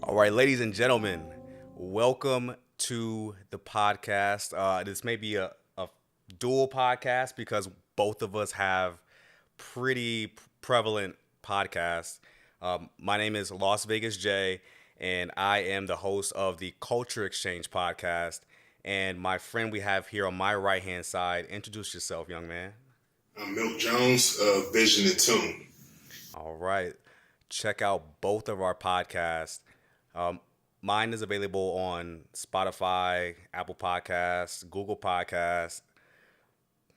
All right, ladies and gentlemen, welcome to the podcast. This may be a dual podcast because both of us have pretty prevalent podcasts. My name is Las Vegas Jay, and I am the host of the Culture Exchange podcast. And my friend we have here on my right hand side, introduce yourself, young man. I'm Milt Jones of Vision Intuned. All right. Check out both of our podcasts. Um, Mine is available on Spotify, Apple Podcasts, Google Podcasts,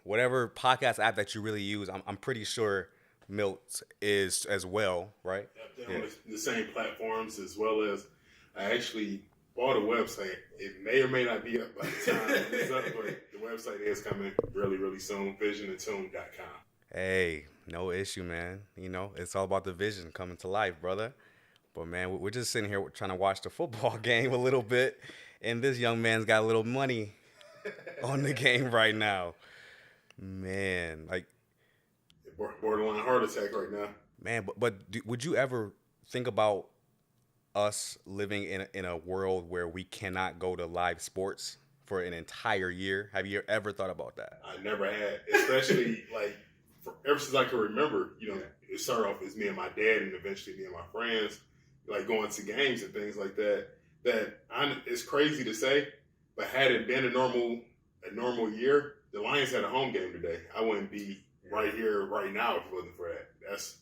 whatever podcast app that you really use. I'm pretty sure Milt is as well, right? They're on the same platforms as well as I actually bought a website. It may or may not be up by the time it's up, but the website is coming really soon, visionintuned.com. Hey, no issue, man. You know, it's all about the vision coming to life, brother. But man, we're just sitting here trying to watch the football game a little bit, and this young man's got a little money on the game right now. Man, like, Borderline heart attack right now. man, would you ever think about us living in a world where we cannot go to live sports for an entire year? Have you ever thought about that? I never had, especially ever since I can remember, it started off as me and my dad and eventually me and my friends, like going to games and things like that. It's crazy to say, but had it been a normal year, the Lions had a home game today. I wouldn't be right here right now if it wasn't for that. That's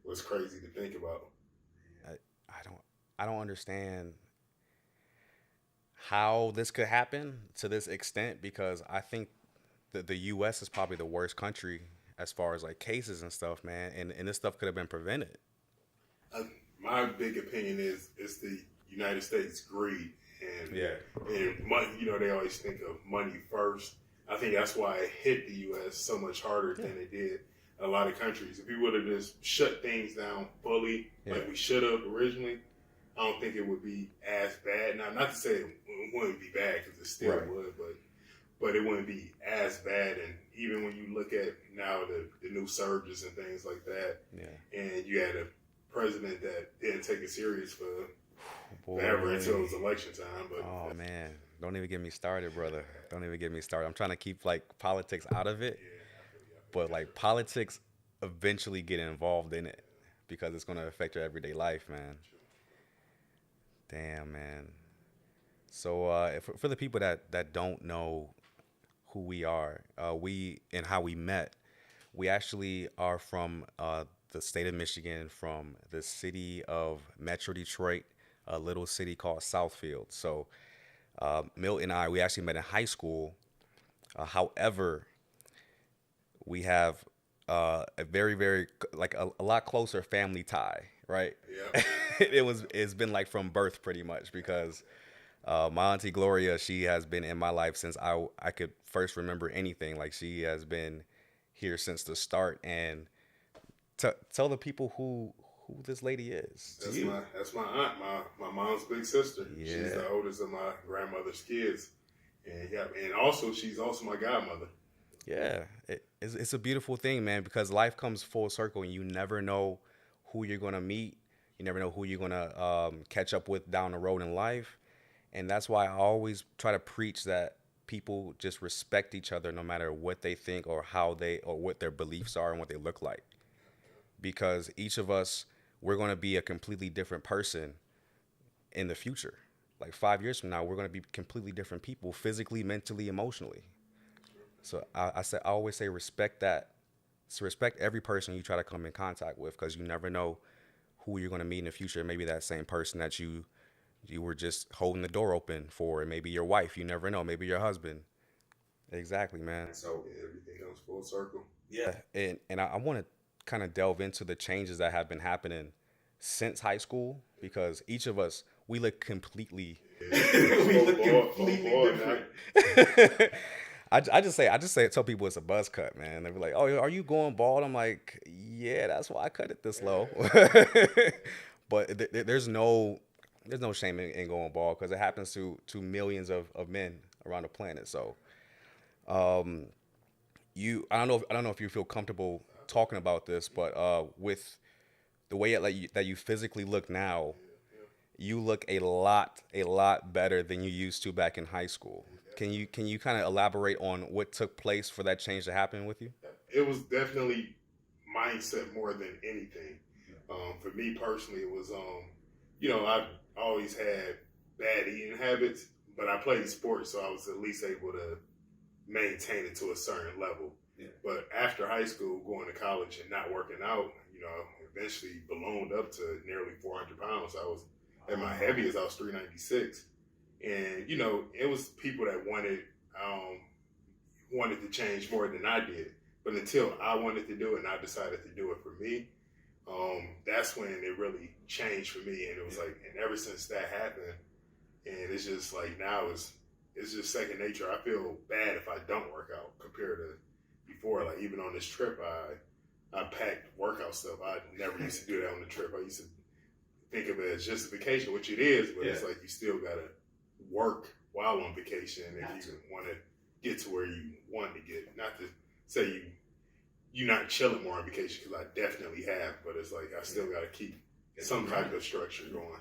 what's crazy to think about. I don't understand how this could happen to this extent because I think that the U.S. is probably the worst country as far as like cases and stuff, man. And this stuff could have been prevented. My big opinion is it's the United States greed and money. They always think of money first. I think that's why it hit the U.S. so much harder than it did a lot of countries. If we would have just shut things down fully like we should have originally, I don't think it would be as bad. Now, not to say it wouldn't be bad because it still would, but it wouldn't be as bad. And even when you look at now the new surges and things like that, and you had a president that didn't take it serious for forever until it was election time. But oh man, don't even get me started, brother. Don't even get me started. I'm trying to keep like politics out of it, but like politics eventually get involved in it because it's going to affect your everyday life, man. Damn, man. So for the people that don't know who we are, we and how we met, we actually are from the state of Michigan, from the city of Metro Detroit, a little city called Southfield. So Milt and we actually met in high school. However, we have a very like a lot closer family tie, right? Yeah. It's been like from birth pretty much because my auntie Gloria, she has been in my life since I could first remember anything. Like she has been here since the start. And tell the people who this lady is. That's my aunt, my mom's big sister. Yeah. She's the oldest of my grandmother's kids, and also she's also my godmother. Yeah, it's a beautiful thing, man, because life comes full circle and you never know who you're gonna meet. You never know who you're gonna catch up with down the road in life, and that's why I always try to preach that people just respect each other no matter what they think or or what their beliefs are and what they look like, because each of us, we're gonna be a completely different person in the future. Like 5 years from now, we're gonna be completely different people, physically, mentally, emotionally. So I always say respect that. So respect every person you try to come in contact with because you never know who you're going to meet in the future. Maybe that same person that you were just holding the door open for, and maybe your wife. You never know. Maybe your husband. Exactly, man. So everything comes full circle. Yeah, and I want to kind of delve into the changes that have been happening since high school because each of us, we look completely different. I just say tell people it's a buzz cut, man. They be like, "Oh, are you going bald?" I'm like, "Yeah, that's why I cut it this low." But there's no shame in going bald because it happens to millions of men around the planet. So, I don't know if you feel comfortable talking about this, but with the way that you physically look now, you look a lot better than you used to back in high school. Can you kind of elaborate on what took place for that change to happen with you? It was definitely mindset more than anything. For me personally, it was I've always had bad eating habits, but I played sports, so I was at least able to maintain it to a certain level. Yeah. But after high school, going to college and not working out, eventually ballooned up to nearly 400 pounds. I was at my heaviest, I was 396, and it was people that wanted to change more than I did. But until I wanted to do it and I decided to do it for me, that's when it really changed for me. And it was like, and ever since that happened, and it's just like now it's just second nature. I feel bad if I don't work out compared to before. Like even on this trip, I packed workout stuff. I never used to do that on the trip. I used to think of it as justification, which it is, but it's like you still gotta work while on vacation if you want to get to where you want to get. Not to say you're not chilling more on vacation, because I definitely have, but it's like I still got to keep some type of structure going.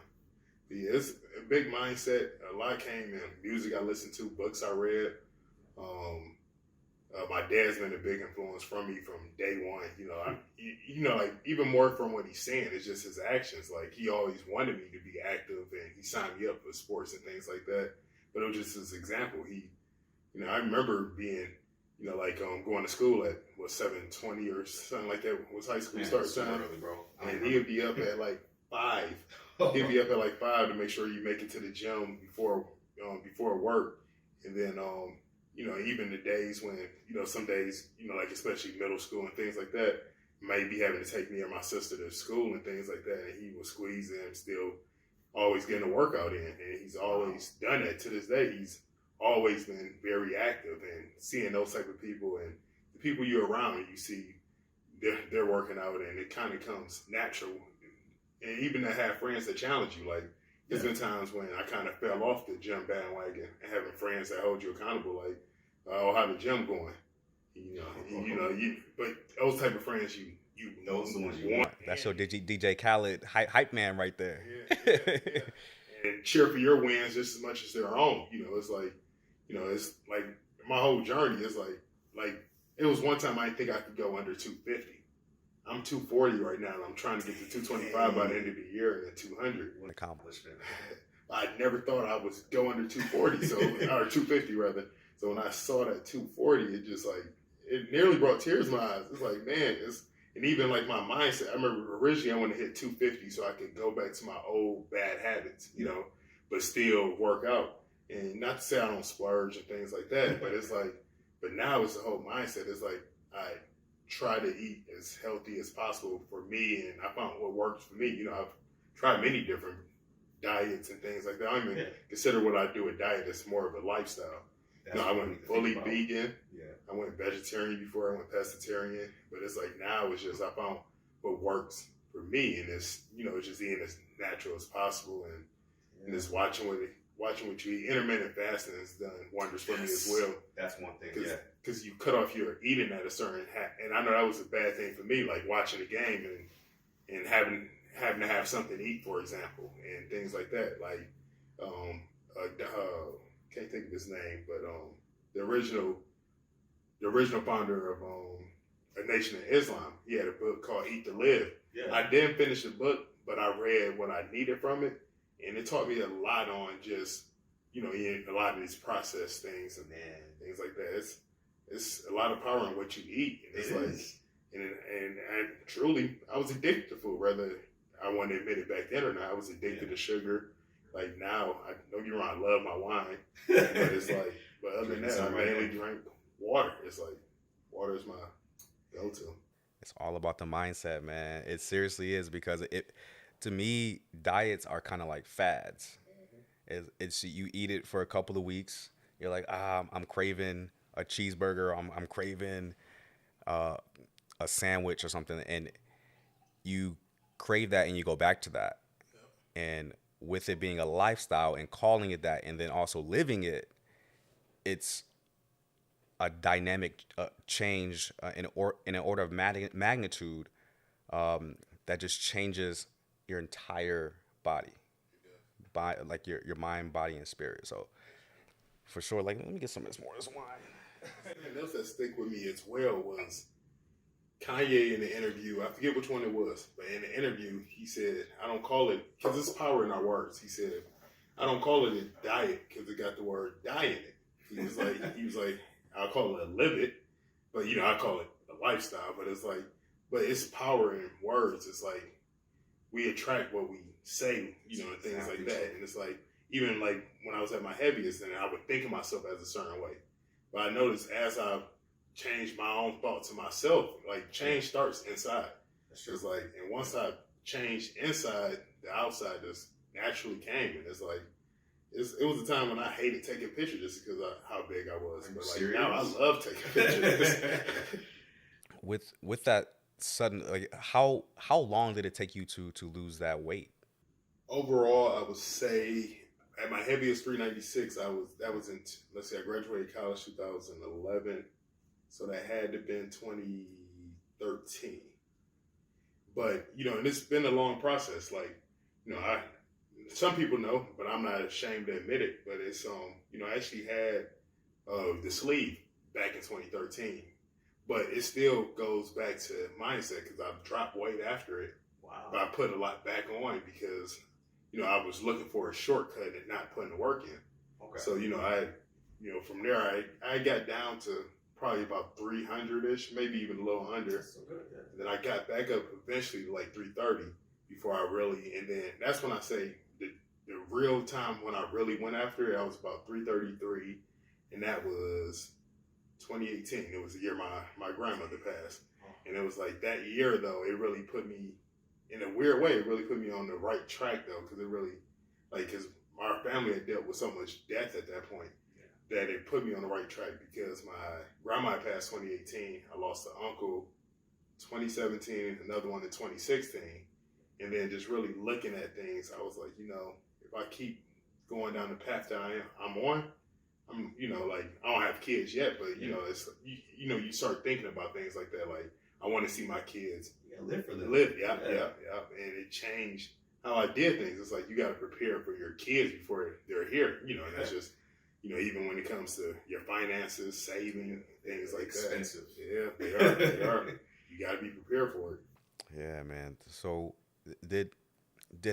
But yeah, it's a big mindset. A lot came in music I listened to, books I read. My dad's been a big influence from me from day one. Like even more from what he's saying, it's just his actions. Like he always wanted me to be active, and he signed me up for sports and things like that. But it was just his example. I remember being, going to school at 7:20 or something like that was high school start time. Early, bro. And he'd be up at like 5. He'd be up at like 5 to make sure you make it to the gym before work. And then even the days when, some days, like especially middle school and things like that, might be having to take me or my sister to school and things like that. And he was squeezing and still always getting a workout in. And he's always done that to this day. He's always been very active, and seeing those type of people and the people you're around, you see they're working out, and it kind of comes natural. And even to have friends that challenge you, like there's been times when I kind of fell off the gym bandwagon, and having friends that hold you accountable, like, oh, how the gym going? But those type of friends you those the ones you want. That's your DJ Khaled hype man right there. Yeah. And cheer for your wins just as much as their own. It's like, it's like my whole journey is like it was one time I didn't think I could go under 250. I'm 240 right now, and I'm trying to get to 225 by the end of the year, and then 200. What accomplishment! I never thought I was go under 240, or 250 rather. So when I saw that 240, it just like it nearly brought tears to my eyes. It's like, man, and even like my mindset. I remember originally I wanted to hit 250 so I could go back to my old bad habits, but still work out. And not to say I don't splurge and things like that, but it's like, but now it's the whole mindset. It's like I try to eat as healthy as possible for me, and I found what works for me. I've tried many different diets and things like that. I don't even consider what I do a diet. It's more of a lifestyle. I went fully vegan. Yeah. I went vegetarian before I went pescatarian. But it's like now it's just I found what works for me, and it's it's just eating as natural as possible, and just watching what you eat. Intermittent fasting has done wonders for me as well. That's one thing. Because you cut off your eating at a certain and I know that was a bad thing for me, like watching the game and having to have something to eat, for example, and things like that. Like can't think of his name, but the original founder of A Nation of Islam, he had a book called Eat to Live. Yeah. I didn't finish the book, but I read what I needed from it, and it taught me a lot on just eating a lot of these processed things and things like that. It's a lot of power in what you eat, and it's and truly I was addicted to food, whether I want to admit it back then or not. I was addicted to sugar. Like now, I don't get me wrong, I love my wine, but it's like, but other than that, I mainly drink water. It's like water is my go-to. It's all about the mindset, man. It seriously is, because to me, diets are kind of like fads. It's you eat it for a couple of weeks, you're like, I'm craving a cheeseburger, I'm craving a sandwich or something, and you crave that and you go back to that. And with it being a lifestyle and calling it that, and then also living it, it's a dynamic change in an order of magnitude that just changes your entire body. like your mind, body, and spirit. So for sure, like let me get some of this more of this wine. Something else that stick with me as well was Kanye in the interview. I forget which one it was, but in the interview he said, "I don't call it because there's power in our words." He said, "I don't call it a diet because it got the word die in it." He was like, "I'll call it a live it, but I call it a lifestyle." But it's like, but it's power in words. It's like we attract what we say, and things like that. And it's like even like when I was at my heaviest, and I would think of myself as a certain way. But I noticed as I changed my own thoughts to myself, like change starts inside. It's like, and once I changed inside, the outside just naturally came. And it's like, it was a time when I hated taking pictures just because of how big I was. But like now I love taking pictures. With that sudden, like how long did it take you to lose that weight? Overall, I would say at my heaviest 396, that was in, let's say I graduated college 2011. So that had to have been 2013. But, and it's been a long process. Like, some people know, but I'm not ashamed to admit it. But it's, I actually had the sleeve back in 2013. But it still goes back to mindset because I've dropped weight after it. Wow. But I put a lot back on because, I was looking for a shortcut and not putting the work in. Okay. So, from there, I got down to probably about 300-ish, maybe even a little under. That's so good, yeah. And then I got back up eventually to like 330 before I really, and then that's when I say the real time when I really went after it, I was about 333, and that was 2018. It was the year my grandmother passed. And it was like that year, though, it really put me, in a weird way, it really put me on the right track, though, because it really, because our family had dealt with so much death at that point. That it put me on the right track because my grandma passed 2018. I lost an uncle 2017, another one in 2016. And then just really looking at things, I was like, if I keep going down the path that I'm on, I'm, like I don't have kids yet, but it's, you start thinking about things like that. Like I want to see my kids live for them. Yeah. And it changed how I did things. It's like, you got to prepare for your kids before they're here, and that's just, even when it comes to your finances, saving, things like expensive. That. Yeah, they are. You got to be prepared for it. Yeah, man. So did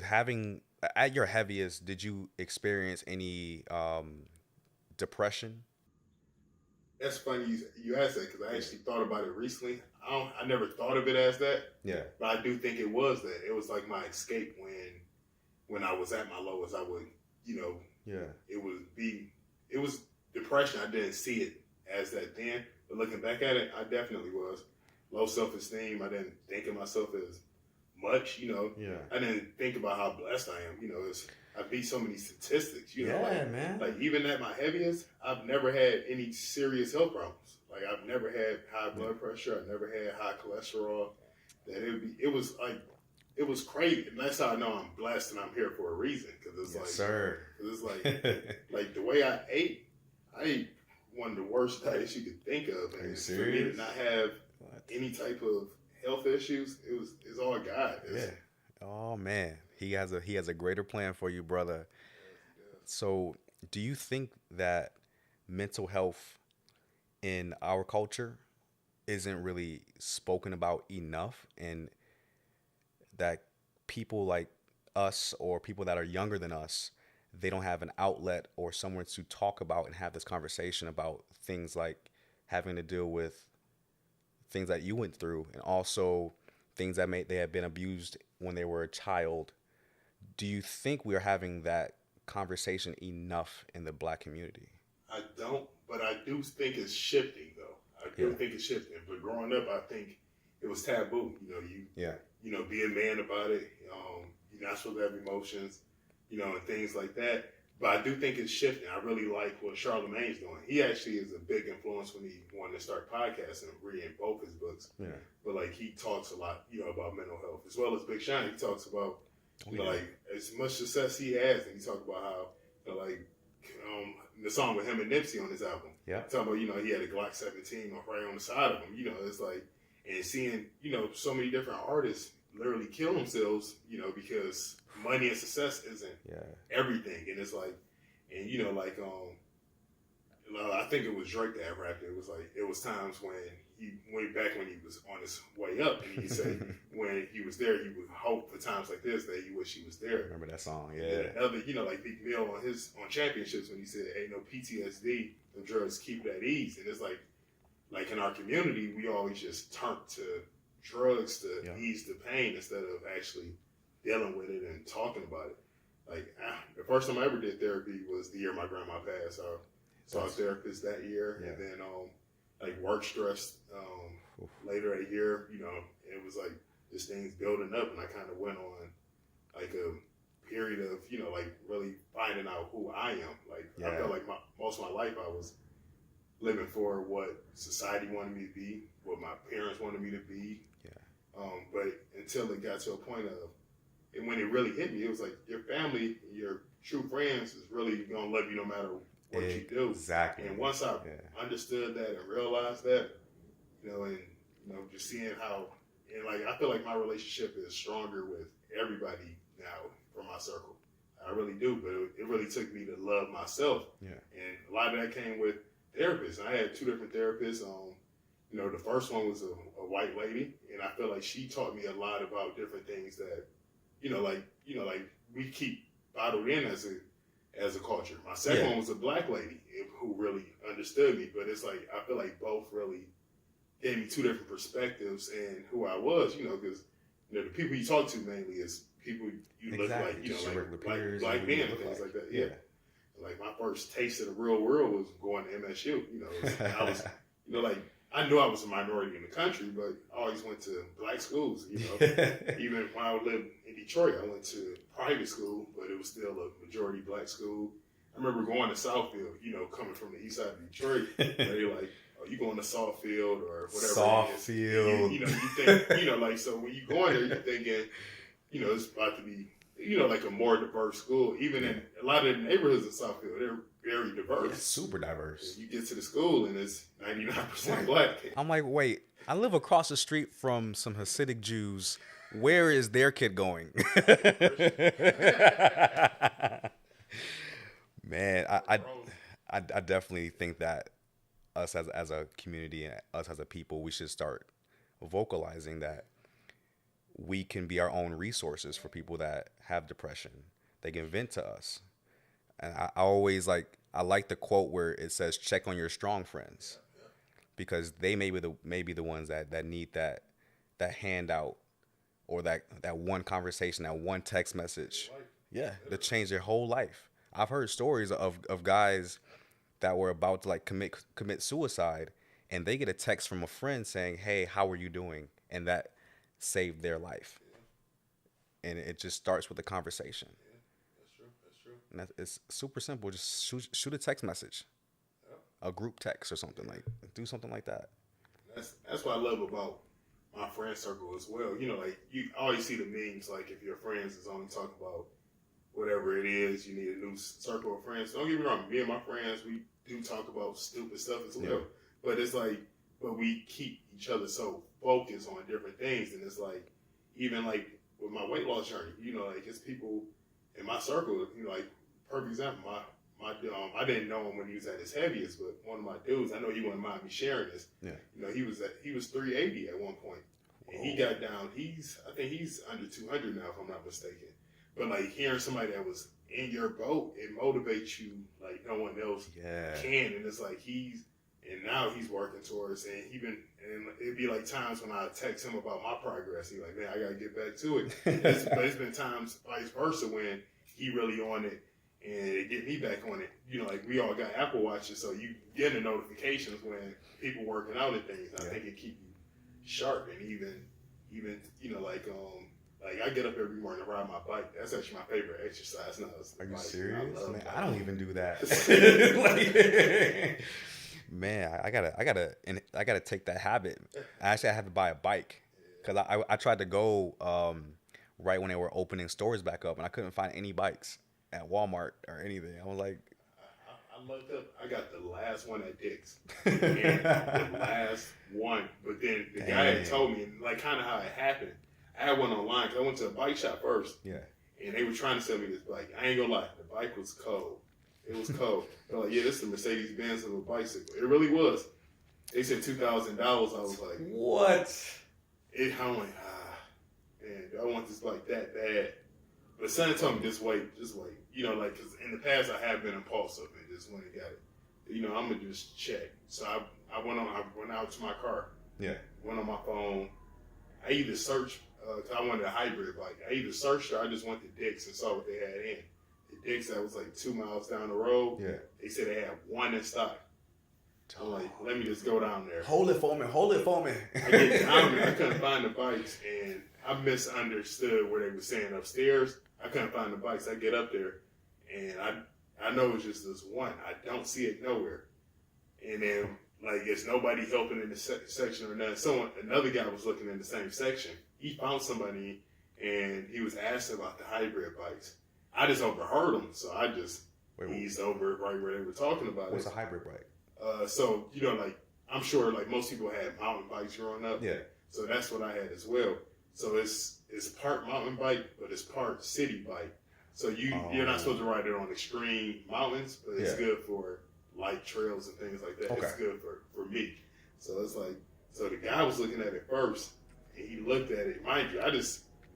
having, at your heaviest, did you experience any depression? That's funny you asked that because I actually thought about it recently. I never thought of it as that. Yeah. But I do think it was that. It was like my escape when I was at my lowest. I would, it was depression. I didn't see it as that then. But looking back at it, I definitely was. Low self-esteem. I didn't think of myself as much, Yeah. I didn't think about how blessed I am, I beat so many statistics, man. Like even at my heaviest, I've never had any serious health problems. Like I've never had high blood pressure. I've never had high cholesterol. It was crazy. And that's how I know I'm blessed and I'm here for a reason. Cause it's it's like the way I ate one of the worst diets you could think of. And for me to not have any type of health issues, it's all God. Oh man, he has a greater plan for you, brother. So, do you think that mental health in our culture isn't really spoken about enough, and that people like us or people that are younger than us, they don't have an outlet or somewhere to talk about and have this conversation about things like having to deal with things that you went through, and also things that they have been abused when they were a child. Do you think we are having that conversation enough in the Black community? I don't, but I do think it's shifting, though. I do think it's shifting. But growing up, I think it was taboo. Be a man about it. You're not supposed to have emotions, and things like that. But I do think it's shifting. I really like what Charlemagne's doing. He actually is a big influence when he wanted to start podcasting, reading both his books. Yeah. But like he talks a lot, about mental health, as well as Big Sean. He talks about like as much success he has, and he talks about how the song with him and Nipsey on his album. Yeah. Talking about he had a Glock 17 right on the side of him. It's like, and seeing so many different artists literally kill themselves, because money and success isn't everything. And it's like, and I think it was Drake that rapped it. It was like, it was times when he went back when he was on his way up, and he said when he was there, he would hope for times like this that he wish he was there. Remember that song? Yeah. And another, like Big Mill on Championships when he said, "Ain't no PTSD, the drugs keep it at ease." And it's like in our community, we always just turn to drugs to ease the pain instead of actually dealing with it and talking about it. Like the first time I ever did therapy was the year my grandma passed. I saw a therapist that year, and then like work stress later that year. It was like this thing's building up, and I kind of went on like a period of like really finding out who I am. Like I felt like most of my life I was living for what society wanted me to be, what my parents wanted me to be. But until it got to a point of, and when it really hit me, it was like your family, your true friends is really gonna love you no matter what you do. Exactly. And once I understood that and realized that, and just seeing how, and like I feel like my relationship is stronger with everybody now from my circle. I really do, but it really took me to love myself. And a lot of that came with therapists. I had 2 different therapists. The first one was a white lady, and I feel like she taught me a lot about different things that, like we keep bottled in as a culture. My second one was a black lady who really understood me, but it's like I feel like both really gave me 2 different perspectives and who I was, because the people you talk to mainly is people you look like, like black men and things like that. Yeah. Like my first taste of the real world was going to MSU. I was, I knew I was a minority in the country, but I always went to black schools. Even when I lived in Detroit, I went to private school, but it was still a majority black school. I remember going to Southfield, coming from the east side of Detroit. They're like, "Oh, you going to Southfield or whatever?" Southfield. You think, so when you go in there, you're thinking, it's about to be, like a more diverse school. Even in a lot of the neighborhoods in Southfield, they're very diverse. Yeah, super diverse. And you get to the school and it's 99% black. I'm like, wait, I live across the street from some Hasidic Jews. Where is their kid going? Man, I definitely think that us as a community and us as a people, we should start vocalizing that we can be our own resources for people that have depression. They can vent to us. And I always I like the quote where it says, check on your strong friends, because they may be the ones that need that handout or that one conversation, that one text message. To change their whole life. I've heard stories of guys that were about to commit suicide, and they get a text from a friend saying, "Hey, how are you doing?" And that saved their life. And it just starts with a conversation. That's true. And it's super simple. Just shoot a text message, a group text or something do something like that. That's what I love about my friend circle as well. You always see the memes, like if your friends is only talking about whatever it is, you need a new circle of friends. Don't get me wrong, me and my friends, we do talk about stupid stuff as well. But it's but we keep each other so focused on different things. And it's even with my weight loss journey, it's people in my circle, perfect example, I didn't know him when he was at his heaviest, but one of my dudes, I know he wouldn't mind me sharing this. He was 380 at one point. And he got down, I think he's under 200 now, if I'm not mistaken. But hearing somebody that was in your boat, it motivates you like no one else can. And it's and now he's working towards, and it'd be times when I text him about my progress. He's like, "Man, I gotta get back to it." But it's been times vice versa when he really on it and it get me back on it. We all got Apple Watches, so you get the notifications when people working out and things. I think it keep you sharp, and even I get up every morning to ride my bike. That's actually my favorite exercise now. Are you serious? I don't even do that. Man, I gotta take that habit. I had to buy a bike because I tried to go right when they were opening stores back up, and I couldn't find any bikes at Walmart or anything. I was like, I looked up. I got the last one at Dick's, and the last one. But then the guy had told me, kind of how it happened. I had one online because I went to a bike shop first. Yeah. And they were trying to sell me this bike. I ain't gonna lie, the bike was cold. It was cold. They're like, yeah, this is the Mercedes Benz of a bicycle. It really was. They said $2,000. I was like, what? I'm like, man, I want this bike that bad. But son told me, just wait. You know, like, because in the past I have been impulsive and just went and got it. You know, I'm gonna just check. So I went out to my car. Yeah. Went on my phone. I either searched, because I wanted a hybrid bike. I either searched or I just went to Dick's and saw what they had in. The Dick's that was like 2 miles down the road. Yeah. They said they had one in stock. I'm like, let me just go down there. Hold it for me. I get down there. I couldn't find the bikes, and I misunderstood where they were saying upstairs. I couldn't find the bikes. I get up there, and I know it's just this one. I don't see it nowhere. And then, like, it's nobody helping in the section or nothing. Another guy was looking in the same section. He found somebody, and he was asking about the hybrid bikes. I just overheard him, so I just eased over right where they were talking about What's it. a hybrid bike? So, you know, like, I'm sure, like, most people had mountain bikes growing up. Yeah. So that's what I had as well. So it's part mountain bike, but it's part city bike. So you're not supposed to ride it on extreme mountains, but it's good for light trails and things like that. Okay. It's good for me. So it's like, so the guy was looking at it first, and he looked at it. Mind you,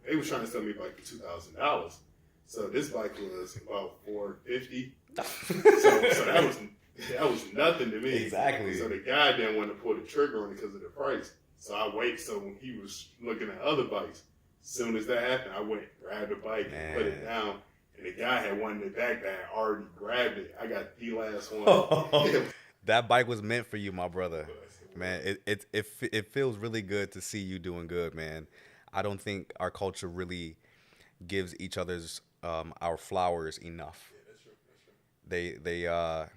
they were trying to sell me a bike for $2,000. So this bike was about $450. so that was nothing to me. Exactly. So the guy didn't want to pull the trigger on it because of the price. So I waited. So when he was looking at other bikes, as soon as that happened, I went, grabbed the bike, and put it down. And the guy had one in the back that had already grabbed it. I got the last one. That bike was meant for you, my brother. Man, it feels really good to see you doing good, man. I don't think our culture really gives each other's our flowers enough. Yeah, that's true.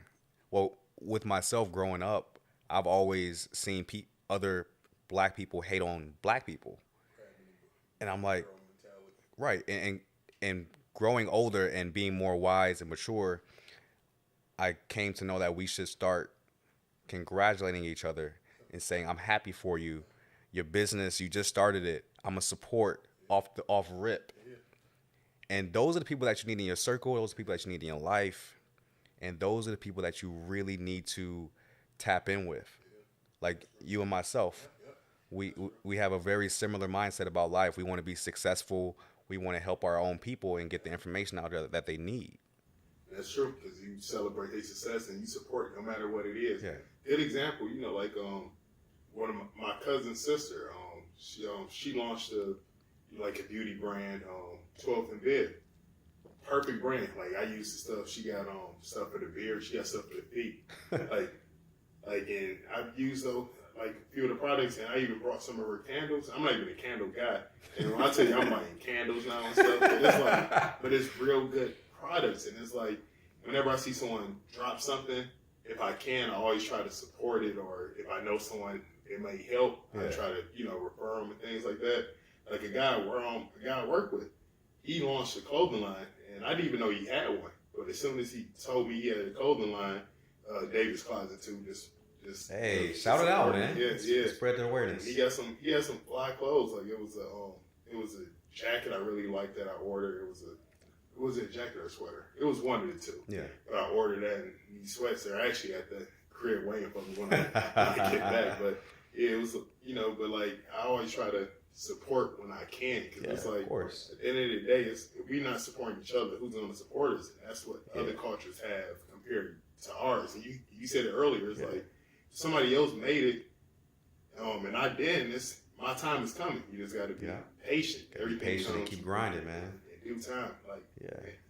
Well, with myself growing up, I've always seen other black people hate on black people, and I'm like, right, and growing older and being more wise and mature, I came to know that we should start congratulating each other and saying, I'm happy for you. Your business, you just started it. I'm a support off rip. And those are the people that you need in your circle. Those are the people that you need in your life. And those are the people that you really need to tap in with. Like you and myself, we have a very similar mindset about life. We want to be successful. We want to help our own people and get the information out there that they need. That's true, because you celebrate their success and you support it no matter what it is. Yeah. Good example, you know, like one of my cousin's sister, she launched a beauty brand, 12th and Bib. Perfect brand. Like I use the stuff. She got stuff for the beard. She got stuff for the feet. And I've used those a few of the products, and I even brought some of her candles. I'm not even a candle guy, and when I tell you I'm buying candles now and stuff, but it's real good products, and it's like whenever I see someone drop something, if I can, I always try to support it, or if I know someone it may help, I try to refer them and things like that. Like a guy I work with, he launched a clothing line, and I didn't even know he had one. But as soon as he told me he had a clothing line, David's Closet too, hey, shout it out, man. Yeah. Spread the awareness. He had some fly clothes. Like it was a jacket I really liked that I ordered. It was a jacket or a sweater. It was one of the two. Yeah. But I ordered that, and these sweats are actually at the crib waiting for me when I get back. But yeah, it was but like I always try to support when I can, because it's like of course. At the end of the day, if we're not supporting each other, who's going to support us? And that's what other cultures have compared to ours. And you said it earlier. It's like somebody else made it, and I didn't. My time is coming. You just got to be patient. Be patient and keep grinding, man. In due time.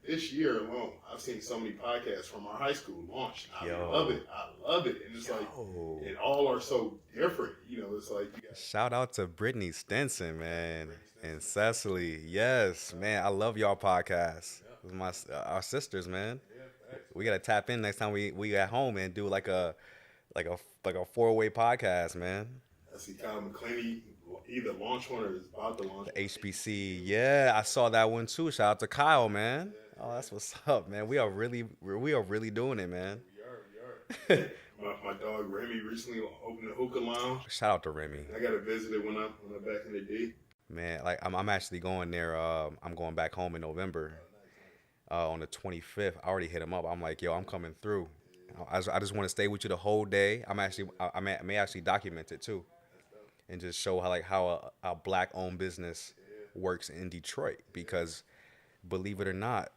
This year alone, I've seen so many podcasts from our high school launch. I love it. And it's and all are so different. It's like shout out to Brittany Stinson, man, and Cecily. Yes, man, I love y'all podcasts. Our sisters, man. We gotta tap in next time we at home and do like a 4-way podcast, man. I see Kyle McClaney either launch one or is about to launch the HBC. Yeah, I saw that one too. Shout out to Kyle, man. Oh, that's what's up, man. We are really doing it, man. We are. My dog Remy recently opened a hookah lounge. Shout out to Remy. I got to visit it when I'm back in the day. Man, like I'm actually going there. I'm going back home in November. Oh, nice, nice. On the 25th. I already hit him up. I'm like, yo, I'm coming through. I just want to stay with you the whole day. I may actually document it too, That's dope. and just show how a black owned business Yeah, works in Detroit. yeah. Because believe it or not,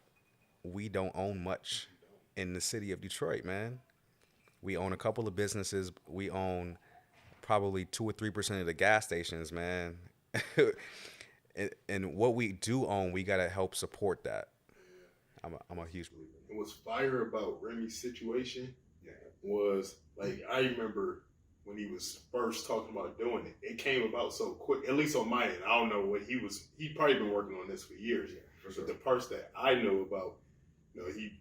we don't own much You don't. in the city of Detroit, man. We own a couple of businesses. We own probably 2 or 3% of the gas stations, man. And what we do own, we gotta help support that. Yeah. I'm a huge believer. And what's fire about Remy's situation Yeah. was like I remember when he was first talking about doing it. It came about so quick, at least on my end. I don't know what he was. He probably been working on this for years. Yeah, for But the parts that I know about, he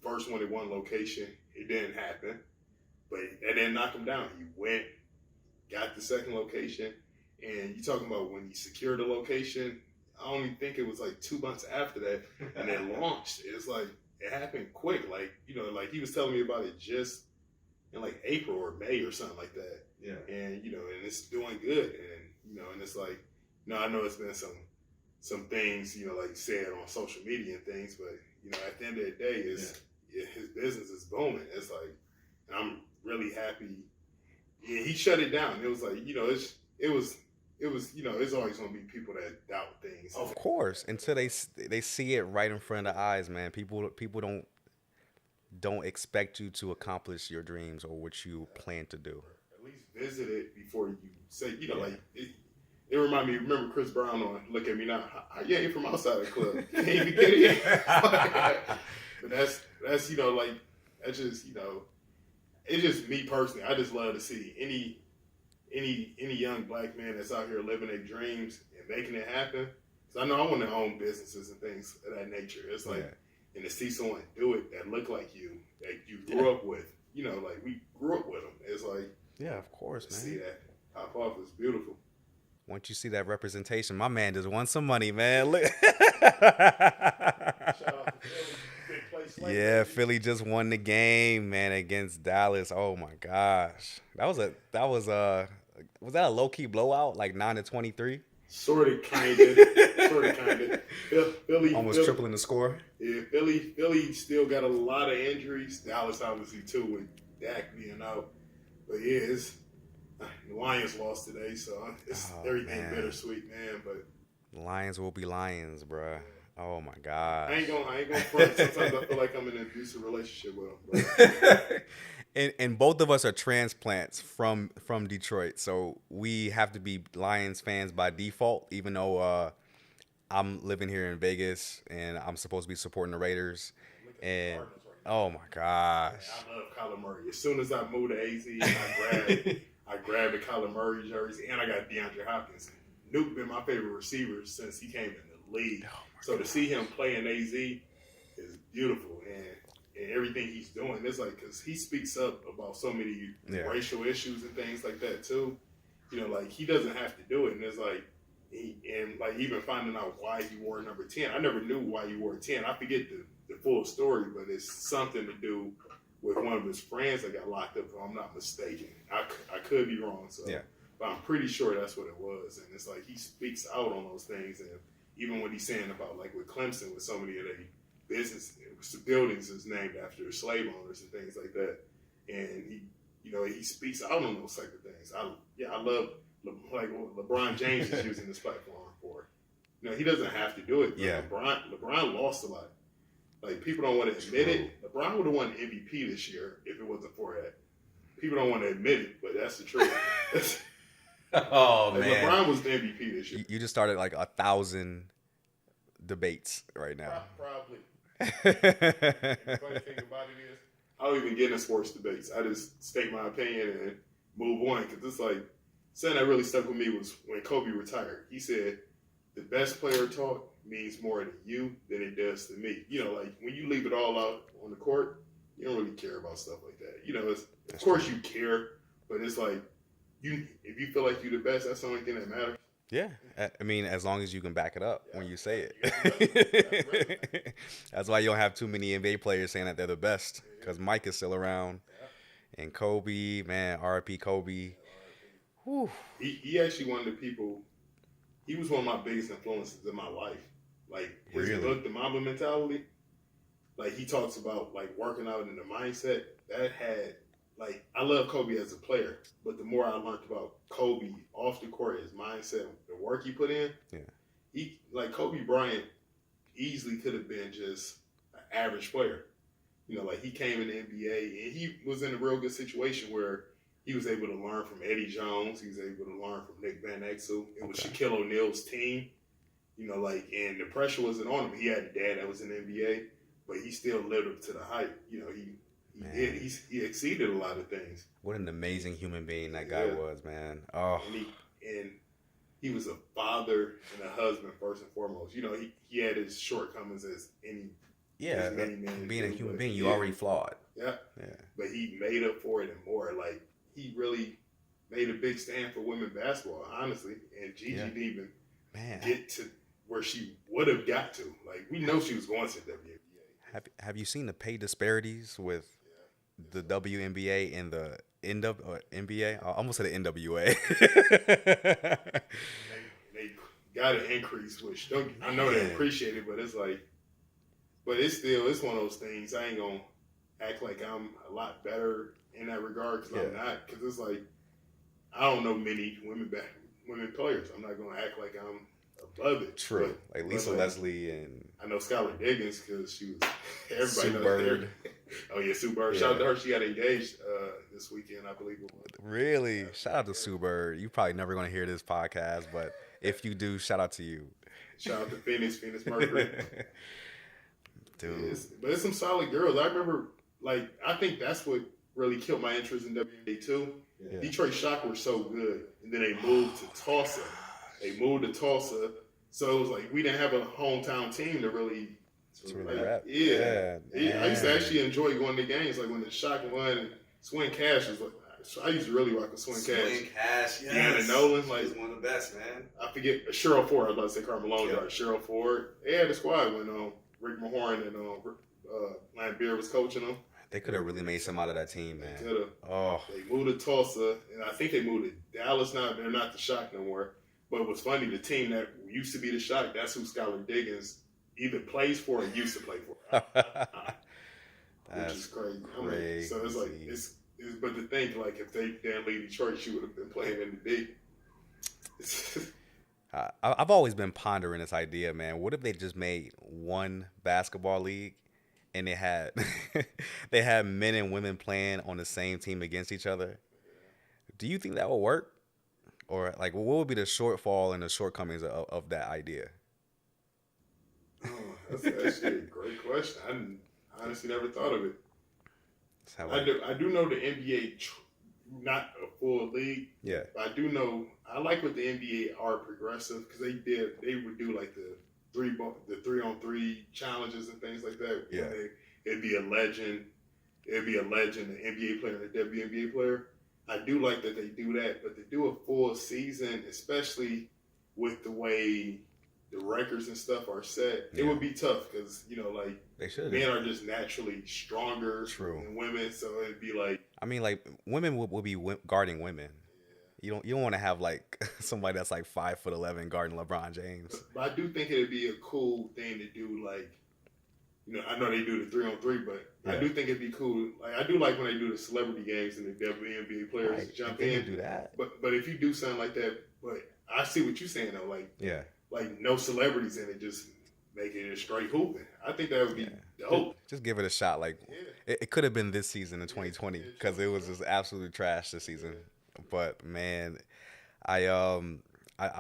first wanted one location. It didn't happen, but that didn't knock him down. He went, got the second location, and you talking about when he secured the location. I only think it was like 2 months after that, and then launched. It's like it happened quick. Like like he was telling me about it just in like April or May or something like that. Yeah. And and it's doing good. And and it's like I know it's been some things like said on social media and things, but at the end of the day, his business is booming. It's like, and I'm really happy. Yeah, he shut it down. It was like it's always gonna be people that doubt things. Of course, until they see it right in front of their eyes, man. People don't expect you to accomplish your dreams or what you plan to do. At least visit it before you say, like it reminded me. Remember Chris Brown on "Look at Me Now"? You ain't from outside the club. You ain't even kidding. But that's like that's just it's just me personally. I just love to see any young black man that's out here living their dreams and making it happen. So I know I want to own businesses and things of that nature. It's like, and to see someone do it that look like you, that you grew up with, like we grew up with them. It's like, yeah, of course, man. See that pop off is beautiful. Once you see that representation, my man just won some money, man. Look. Shout out to Philly. Big play Slate, Yeah, baby. Philly just won the game, man, against Dallas. Oh my gosh, was that a low key blowout, like 9-23? Sort of, kinda. Philly Almost tripling the score. Yeah, Philly still got a lot of injuries. Dallas obviously too with Dak being out. But yeah, the Lions lost today, so it's everything bittersweet, man. But Lions will be Lions, bruh. Oh my gosh. I ain't gonna front. Sometimes I feel like I'm in an abusive relationship with them. And both of us are transplants from Detroit, so we have to be Lions fans by default, even though I'm living here in Vegas and I'm supposed to be supporting the Raiders. And oh my gosh, I love Kyler Murray. As soon as I moved to AZ, I grabbed the Kyler Murray jersey, and I got Deandre Hopkins. Nuke been my favorite receiver since he came in the league. So to see him play in AZ is beautiful, and everything he's doing, it's like, because he speaks up about so many racial issues and things like that too. Like he doesn't have to do it, and it's like, even finding out why he wore number 10. I never knew why he wore 10. I forget the full story, but it's something to do with one of his friends that got locked up, if I'm not mistaken. I could be wrong, but I'm pretty sure that's what it was. And it's like he speaks out on those things, and even what he's saying about like with Clemson, with so many of the buildings is named after slave owners and things like that, and he speaks out on those type of things. I love like what LeBron James is using this platform for. He doesn't have to do it. LeBron lost a lot. Like, people don't want to admit it. LeBron would have won MVP this year if it wasn't for that. People don't want to admit it, but that's the truth. Oh man, LeBron was the MVP this year. You just started like 1,000 debates right now. Probably. The funny thing about it is, I don't even get in sports debates. I just state my opinion and move on. Because it's like, something that really stuck with me was when Kobe retired. He said, the best player talk means more to you than it does to me. Like when you leave it all out on the court, you don't really care about stuff like that. Of course you care, but it's like, if you feel like you're the best, that's the only thing that matters. Yeah, I mean, as long as you can back it up when you say it. That's why you don't have too many NBA players saying that they're the best, because Mike is still around, and Kobe, man, R.I.P. Kobe. He actually one of the people he was one of my biggest influences in my life. Like his Really? book, The Mamba Mentality. Like he talks about like working out in the mindset that had like I love Kobe as a player, but the more I learned about Kobe off the court, his mindset, the work he put in, he like Kobe Bryant easily could have been just an average player. You know, like he came in the NBA and he was in a real good situation where he was able to learn from Eddie Jones. He was able to learn from Nick Van Exel. It was Shaquille O'Neal's team. You know, like, and the pressure wasn't on him. He had a dad that was in the NBA, but he still lived up to the hype. You know, he exceeded a lot of things. What an amazing human being that guy was, man. Oh, and he was a father and a husband first and foremost. You know, he had his shortcomings as any man being a human being, you already flawed. Yeah, but he made up for it and more. Like he really made a big stand for women basketball, honestly. And Gigi didn't even get to where she would have got to. Like we know she was going to the WNBA. Have you seen the pay disparities with the WNBA and the NBA? I almost said the NWA. they got an increase, which I know they appreciate it, but it's like, but it's one of those things. I ain't gonna act like I'm a lot better in that regard because I'm not. Because it's like I don't know many women players. I'm not gonna act like I'm above it. True, like Lisa Leslie and I know Skylar Diggins because she was everybody Sue knows Bird. her. Oh yeah, Sue Bird. Shout out to her. She got engaged this weekend, I believe it was. Really? Shout out to Sue Bird. You probably never gonna hear this podcast, but if you do, shout out to you. Shout out to Phoenix Mercury. Dude. But it's some solid girls. I remember, like, I think that's what really killed my interest in WNBA too. Yeah. Detroit Shock were so good, and then they moved to Tulsa. So it was like we didn't have a hometown team to really rap. Yeah. I used to actually enjoy going to games, like when the Shock won and Swing Cash was like. I used to really rock with Swing Cash. Swing Cash, yes. Deanna Nolan, like he's one of the best, man. I forget Cheryl Ford. I was about to say Carl Malone. Right? Cheryl Ford. They had a squad when Rick Mahorn and Lance Beer was coaching them. They could have really made some out of that team, man. They could have. Oh. They moved to Tulsa, and I think they moved to Dallas now. They're not the Shock no more. But what's funny, the team that used to be the Shock, that's who Skylar Diggins either plays for or used to play for. Which is crazy. So it's like but to think, like, if they didn't leave Detroit, she would have been playing in the D. I've always been pondering this idea, man. What if they just made one basketball league and they had men and women playing on the same team against each other? Do you think that would work? Or, like, what would be the shortfall and the shortcomings of that idea? Oh, that's actually a great question. I honestly never thought of it. I do know the NBA, not a full league. Yeah. But I do know, I like what the NBA are progressive because they would do like the 3-on-3 challenges and things like that. Yeah. It'd be a legend, an NBA player and a WNBA player. I do like that they do that, but to do a full season, especially with the way the records and stuff are set, it would be tough because, you know, like, men are just naturally stronger than women, so it'd be like... I mean, like, women will be guarding women. Yeah. You don't want to have, like, somebody that's, like, 5'11" guarding LeBron James. But I do think it'd be a cool thing to do, like, you know, I know they do the 3-on-3, but I do think it'd be cool. Like, I do like when they do the celebrity games and the WNBA players jump in. Do that. But if you do something like that, but I see what you're saying, though, like... Yeah. Like, no celebrities in it, just making it straight hooping. I think that would be dope. Just give it a shot. Like, it could have been this season in 2020 because it was just absolutely trash this season. But, man, I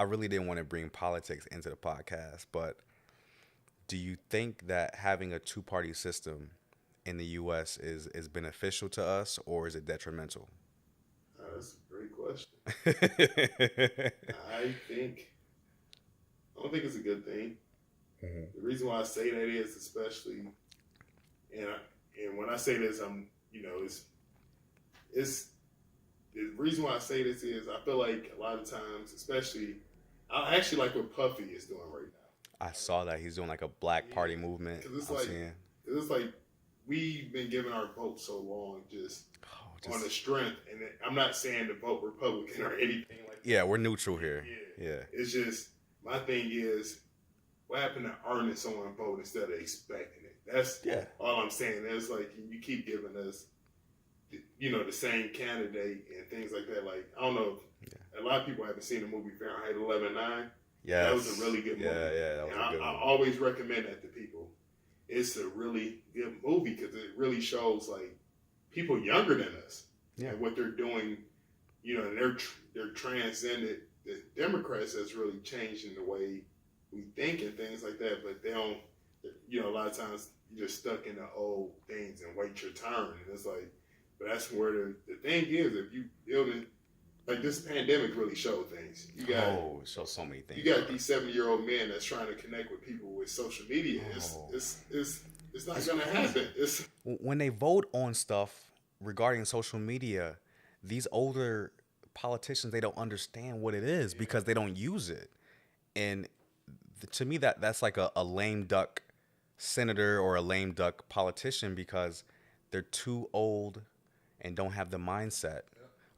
really didn't want to bring politics into the podcast. But do you think that having a two-party system in the U.S. is beneficial to us, or is it detrimental? That's a great question. I don't think it's a good thing. Mm-hmm. The reason why I say that is, especially, and when I say this, it's the reason why I say this is I feel like a lot of times, especially, I actually like what Puffy is doing right now. I saw that he's doing like a black party movement. Because it's like we've been giving our vote so long just on the strength, and I'm not saying to vote Republican or anything like that. Yeah, we're neutral here. Yeah. It's just my thing is, what happened to earning someone's vote instead of expecting it? That's all I'm saying. It's like you keep giving us, the same candidate and things like that. Like, I don't know if a lot of people haven't seen the movie Fahrenheit 11/9. Yeah, that was a really good movie. Yeah, that was a good movie. I always recommend that to people. It's a really good movie because it really shows like people younger than us and what they're doing. And they're transcended. The Democrats has really changed in the way we think and things like that, but they don't. A lot of times you're just stuck in the old things and wait your turn, and it's like, but that's where the thing is. If you building like this pandemic really showed things. You got it shows so many things. You got these 70-year-old men that's trying to connect with people with social media. It's not gonna happen. When they vote on stuff regarding social media, these older politicians, they don't understand what it is because they don't use it. And to me, that's like a lame duck senator or a lame duck politician because they're too old and don't have the mindset.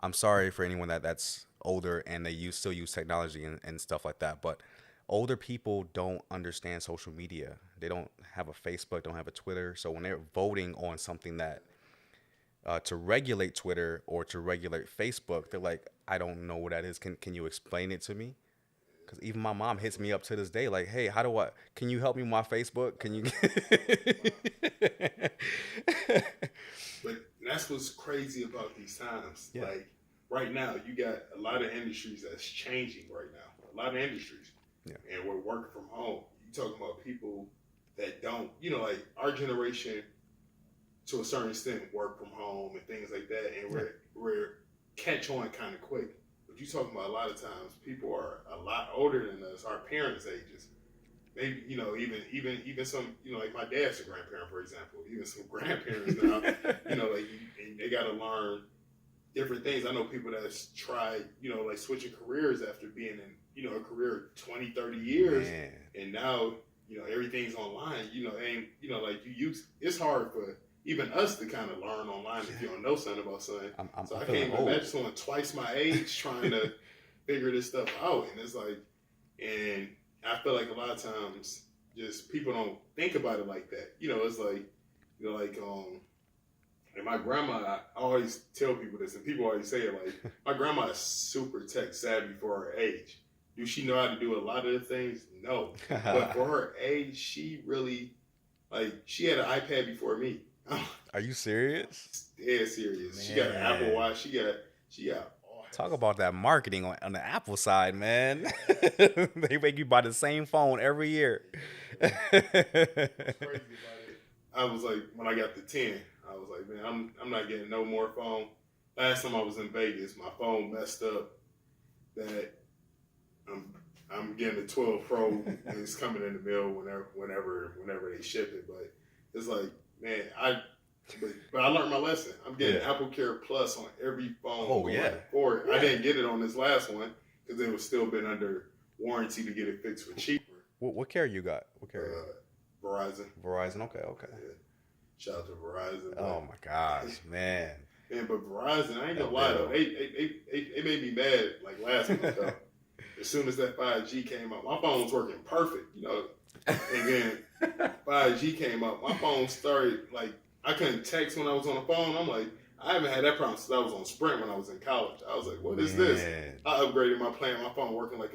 I'm sorry for anyone that's older and they still use technology and stuff like that, but older people don't understand social media. They don't have a Facebook, don't have a Twitter. So when they're voting on something that to regulate Twitter or to regulate Facebook, they're like, I don't know what that is. Can you explain it to me? Because even my mom hits me up to this day, like, hey, can you help me with my Facebook? Can you? But that's what's crazy about these times. Yeah. Like right now, you got a lot of industries that's changing right now. A lot of industries. Yeah. And we're working from home. You talking about people that don't, like our generation, to a certain extent, work from home and things like that, and we're catch on kind of quick. But you talking about a lot of times people are a lot older than us, our parents' ages. Maybe even some like my dad's a grandparent, for example. Even some grandparents now, and they got to learn different things. I know people that's tried, like switching careers after being in a career 20, 30 years, and now everything's online. Like it's hard for even us to kind of learn online if you don't know something about something. So I can't imagine someone twice my age trying to figure this stuff out. And it's like, and I feel like a lot of times just people don't think about it like that. It's like, and my grandma, I always tell people this, and people always say it, like, my grandma is super tech savvy for her age. Do she know how to do a lot of the things? No. But for her age, she really, she had an iPad before me. Are you serious? Yeah, serious. Man. She got an Apple Watch. She got. Talk about that marketing on the Apple side, man. They make you buy the same phone every year. What's crazy about it? I was like, when I got the 10, I was like, man, I'm not getting no more phone. Last time I was in Vegas, my phone messed up. That I'm getting the 12 Pro, and it's coming in the mail whenever they ship it. But it's like, man, but I learned my lesson. I'm getting Apple Care Plus on every phone. Oh yeah. Forward. I didn't get it on this last one because it was still been under warranty to get it fixed for cheaper. What care you got? What care? Verizon. Verizon. Okay. Yeah. Shout out to Verizon. Oh my gosh, man. Man, but Verizon, I ain't gonna lie though, they made me mad like last month though. As soon as that 5G came out, my phone was working perfect, And then 5G came up, my phone started I couldn't text when I was on the phone. I'm like, I haven't had that problem since I was on Sprint when I was in college. I was like, what is this? I upgraded my plan, my phone working like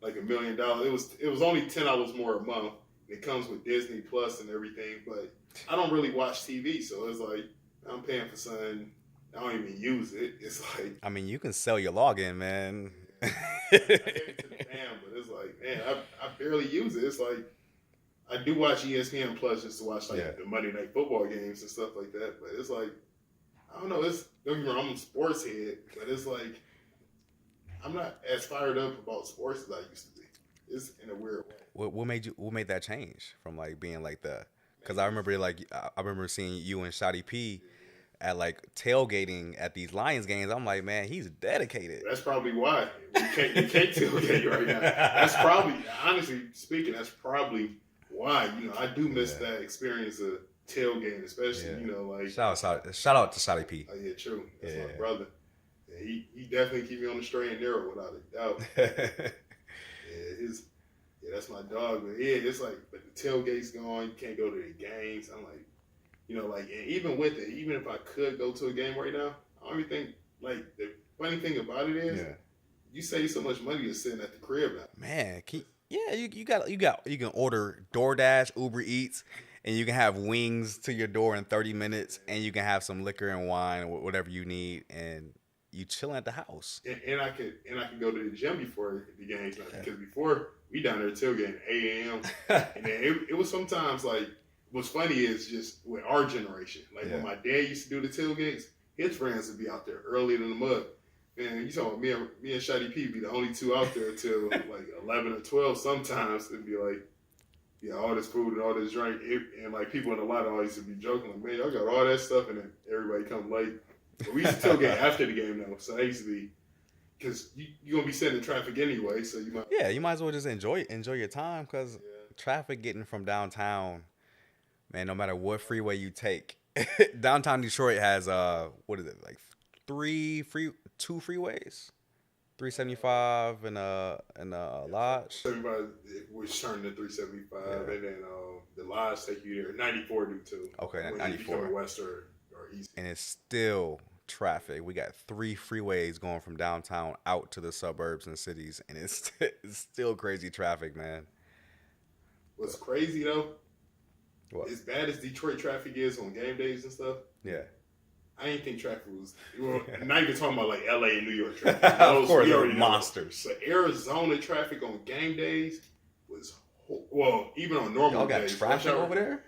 $1 million. It was only $10 more a month. It comes with Disney Plus and everything, but I don't really watch TV, so it's like I'm paying for something I don't even use it. It's like, I mean, you can sell your login, man. I gave it to the fam, but it's like, man, I barely use it. It's like I do watch ESPN Plus just to watch the Monday Night Football games and stuff like that. But it's like, I don't know. Don't get me wrong, I'm a sports head, but it's like I'm not as fired up about sports as I used to be. It's in a weird way. What made that change from being the? Because I remember seeing you and Shotty P at tailgating at these Lions games. I'm like, man, he's dedicated. That's probably why you can't tailgate right now. That's probably, honestly speaking, that's probably why. I do miss that experience of tailgating, especially shout out to Shotty P. Oh yeah, true. That's my brother. Yeah, he definitely keep me on the straight and narrow without a doubt. Yeah, that's my dog. But yeah, it's like, but the tailgate's gone. You can't go to the games. I'm like, and even with it, even if I could go to a game right now, I don't even think, like, the funny thing about it is, you save so much money just sitting at the crib now. Man, you can order DoorDash, Uber Eats, and you can have wings to your door in 30 minutes, and you can have some liquor and wine or whatever you need, and you chilling at the house. And I could go to the gym before the games because before we down there tailgating 8 a.m. and then it was sometimes like what's funny is just with our generation, like when my dad used to do the tailgates, his friends would be out there earlier than the mud. And you talking me and Shotty P be the only two out there till like 11 or 12. Sometimes it'd be like, yeah, all this food and all this drink, and like people in the lot always used to be joking like, man, y'all got all that stuff, and then everybody come late. But we used to tailgate after the game though, so that used to be because you're gonna be sitting in traffic anyway, so you might as well just enjoy your time because traffic getting from downtown, man, no matter what freeway you take, downtown Detroit has what is it, like two freeways, 375 and Lodge. 75 which turned to 375, and then the Lodge take you there. 94 do too. Okay, when 94 you west or east, and it's still traffic. We got 3 freeways going from downtown out to the suburbs and cities, and it's still crazy traffic, man. What's crazy though? What? As bad as Detroit traffic is on game days and stuff. Yeah. I didn't think traffic was. Well, not even talking about like LA and New York traffic. Of course, they're monsters. But Arizona traffic on game days was, well, even on normal Y'all got days. traffic over there?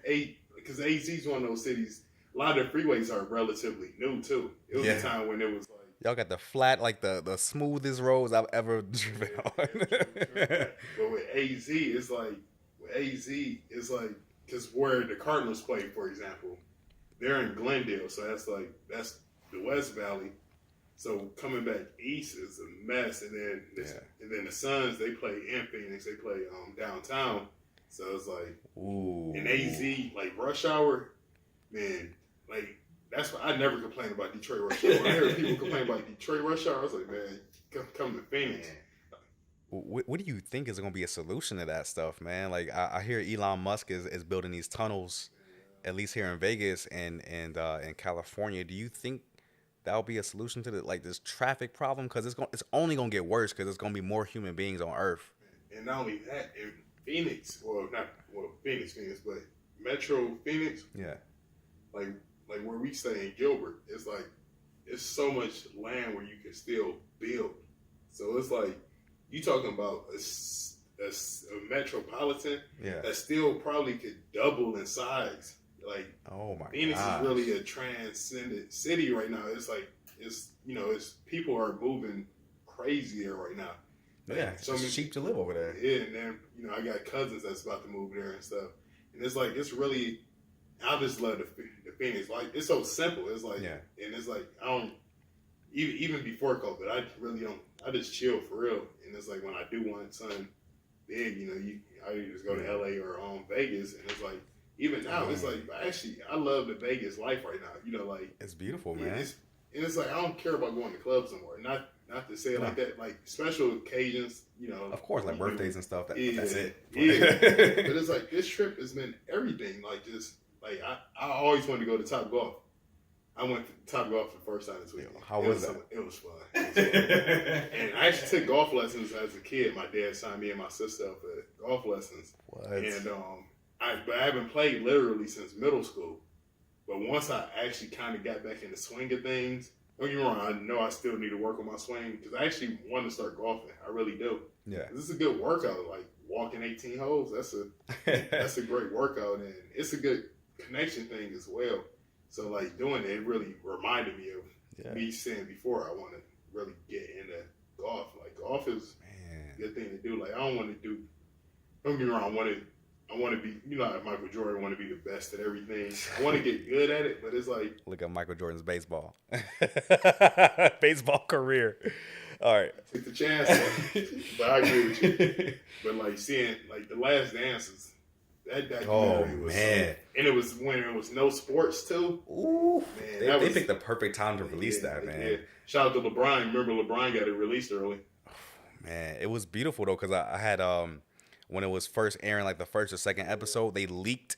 Because AZ's one of those cities. A lot of the freeways are relatively new too. It was a time when it was like. Y'all got the flat, like the smoothest roads I've ever driven on. But with AZ, it's like because where the Cardinals play, for example. They're in Glendale, so that's the West Valley. So coming back east is a mess, and then the Suns, they play in Phoenix, they play downtown. So it's like, in AZ, like rush hour, man, like that's why I never complain about Detroit rush hour. When I hear people complain about Detroit rush hour, I was like, man, come to Phoenix. What do you think is going to be a solution to that stuff, man? Like I hear Elon Musk is building these tunnels. At least here in Vegas and in California, do you think that'll be a solution to this traffic problem? Because it's only gonna get worse because there's gonna be more human beings on Earth. And not only that, in Phoenix, Phoenix, but Metro Phoenix, like where we stay in Gilbert, it's like it's so much land where you can still build. So it's like you talking about a metropolitan that still probably could double in size. Like, Phoenix is really a transcendent city right now. It's like it's people are moving crazy there right now. Yeah, it's cheap to live over there. Yeah, and then I got cousins that's about to move there and stuff, and it's like it's really. I just love the Phoenix. Like it's so simple. It's like and it's like I don't even before COVID, I really don't. I just chill for real, and it's like when I do want something big, I just go to LA or Vegas, and it's like. Even now, it's like I love the Vegas life right now. Like it's beautiful, man. It's like I don't care about going to clubs anymore. Not to say it like that. Like special occasions, Of course, like birthdays and stuff. That's it. Yeah. But it's like this trip has been everything. Like just like I always wanted to go to Top Golf. I went to Top Golf for the first time this week. How was that? It was fun. And I actually took golf lessons as a kid. My dad signed me and my sister up for golf lessons. What? And but I haven't played literally since middle school. But once I actually kind of got back in the swing of things, don't get me wrong, I know I still need to work on my swing because I actually want to start golfing. I really do. Yeah. This is a good workout. Like walking 18 holes, that's a great workout, and it's a good connection thing as well. So like doing it really reminded me of me saying before I want to really get into golf. Like golf is a good thing to do. Like I don't want to do. Don't get me wrong. I want to be, like Michael Jordan, want to be the best at everything. I want to get good at it, but it's like... Look at Michael Jordan's baseball. Baseball career. All right. Take the chance, but I agree with you. But like seeing, like The Last Dances, that documentary was... and it was when there was no sports too. Ooh. Man, they picked the perfect time to release that, man. Yeah. Shout out to LeBron. Remember LeBron got it released early. Man, it was beautiful though, because I had... when it was first airing, like the first or second episode, they leaked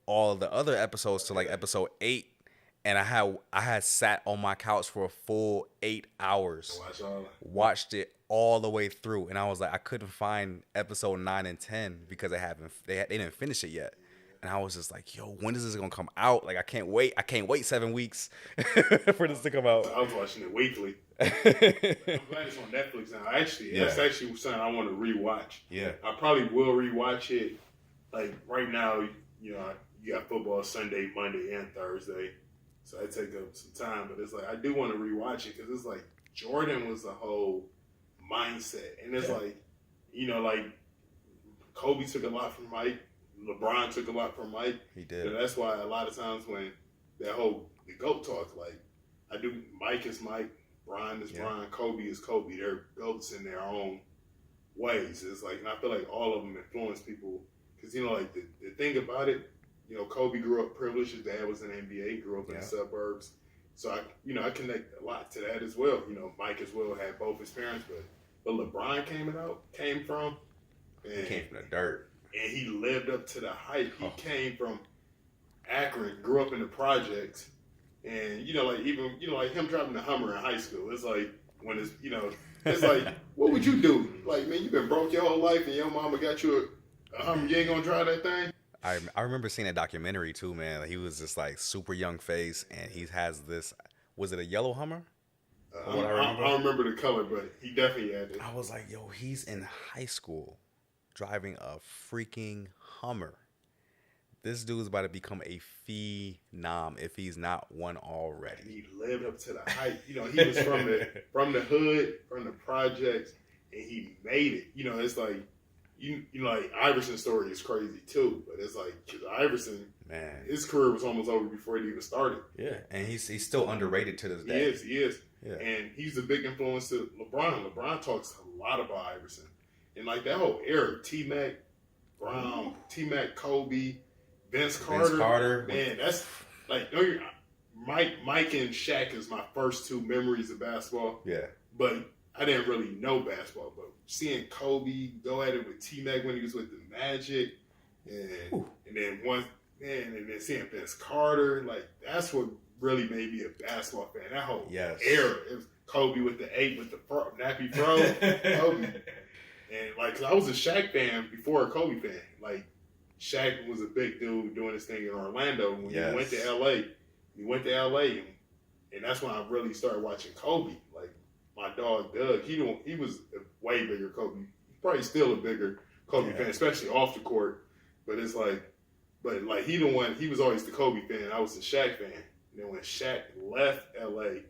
all of the other episodes to like episode 8, and I had sat on my couch for a full 8 hours, watched it all the way through, and I was like, I couldn't find episode 9 and 10 because they didn't finish it yet. And I was just like, yo, when is this gonna come out? Like, I can't wait 7 weeks for this to come out. I was watching it weekly. I'm glad it's on Netflix now. That's actually something I want to rewatch. Yeah. I probably will rewatch it. Like, right now, you know, you got football Sunday, Monday, and Thursday. So I take up some time. But it's like, I do want to rewatch it because it's like, Jordan was the whole mindset. And it's like, you know, like, Kobe took a lot from Mike. LeBron took a lot from Mike. He did. So that's why a lot of times when the GOAT talk, like, Mike is Mike, Brian is Brian, Kobe is Kobe. They're GOATs in their own ways. It's like, and I feel like all of them influence people. Because, you know, like, the thing about it, you know, Kobe grew up privileged. His dad was in the NBA, grew up in the suburbs. So, I connect a lot to that as well. You know, Mike as well had both his parents, but LeBron came from the dirt. And he lived up to the hype. He came from Akron, grew up in the projects, and you know, like even like him driving the Hummer in high school. It's like when it's like, what would you do? Like, man, you've been broke your whole life, and your mama got you a Hummer. You ain't gonna drive that thing. I remember seeing a documentary too, man. Like, he was just like super young face, and he has this. Was it a yellow Hummer? I don't remember the color, but he definitely had it. I was like, yo, he's in high school, driving a freaking Hummer. This dude's about to become a phenom if he's not one already. And he lived up to the hype. You know, he was from the hood, from the projects, and he made it. You know, it's like you know, like Iverson's story is crazy too. But it's like, 'cause Iverson, man, his career was almost over before it even started. Yeah, and he's still underrated to this day. He is. Yeah. And he's a big influence to LeBron. LeBron talks a lot about Iverson. And like that whole era, T-Mac, Brown, T-Mac, Kobe, Vince Carter. Man, that's like, Mike and Shaq is my first two memories of basketball. Yeah. But I didn't really know basketball. But seeing Kobe go at it with T-Mac when he was with the Magic, and then seeing Vince Carter, like, that's what really made me a basketball fan. That whole era. It was Kobe with the 8 with the nappy fro. Kobe. And, like, 'cause I was a Shaq fan before a Kobe fan. Like, Shaq was a big dude doing his thing in Orlando. When he went to L.A., and that's when I really started watching Kobe. Like, my dog, Doug, he was a way bigger Kobe. He's probably still a bigger Kobe fan, especially off the court. But it's like, he was always the Kobe fan. I was the Shaq fan. And then when Shaq left L.A.,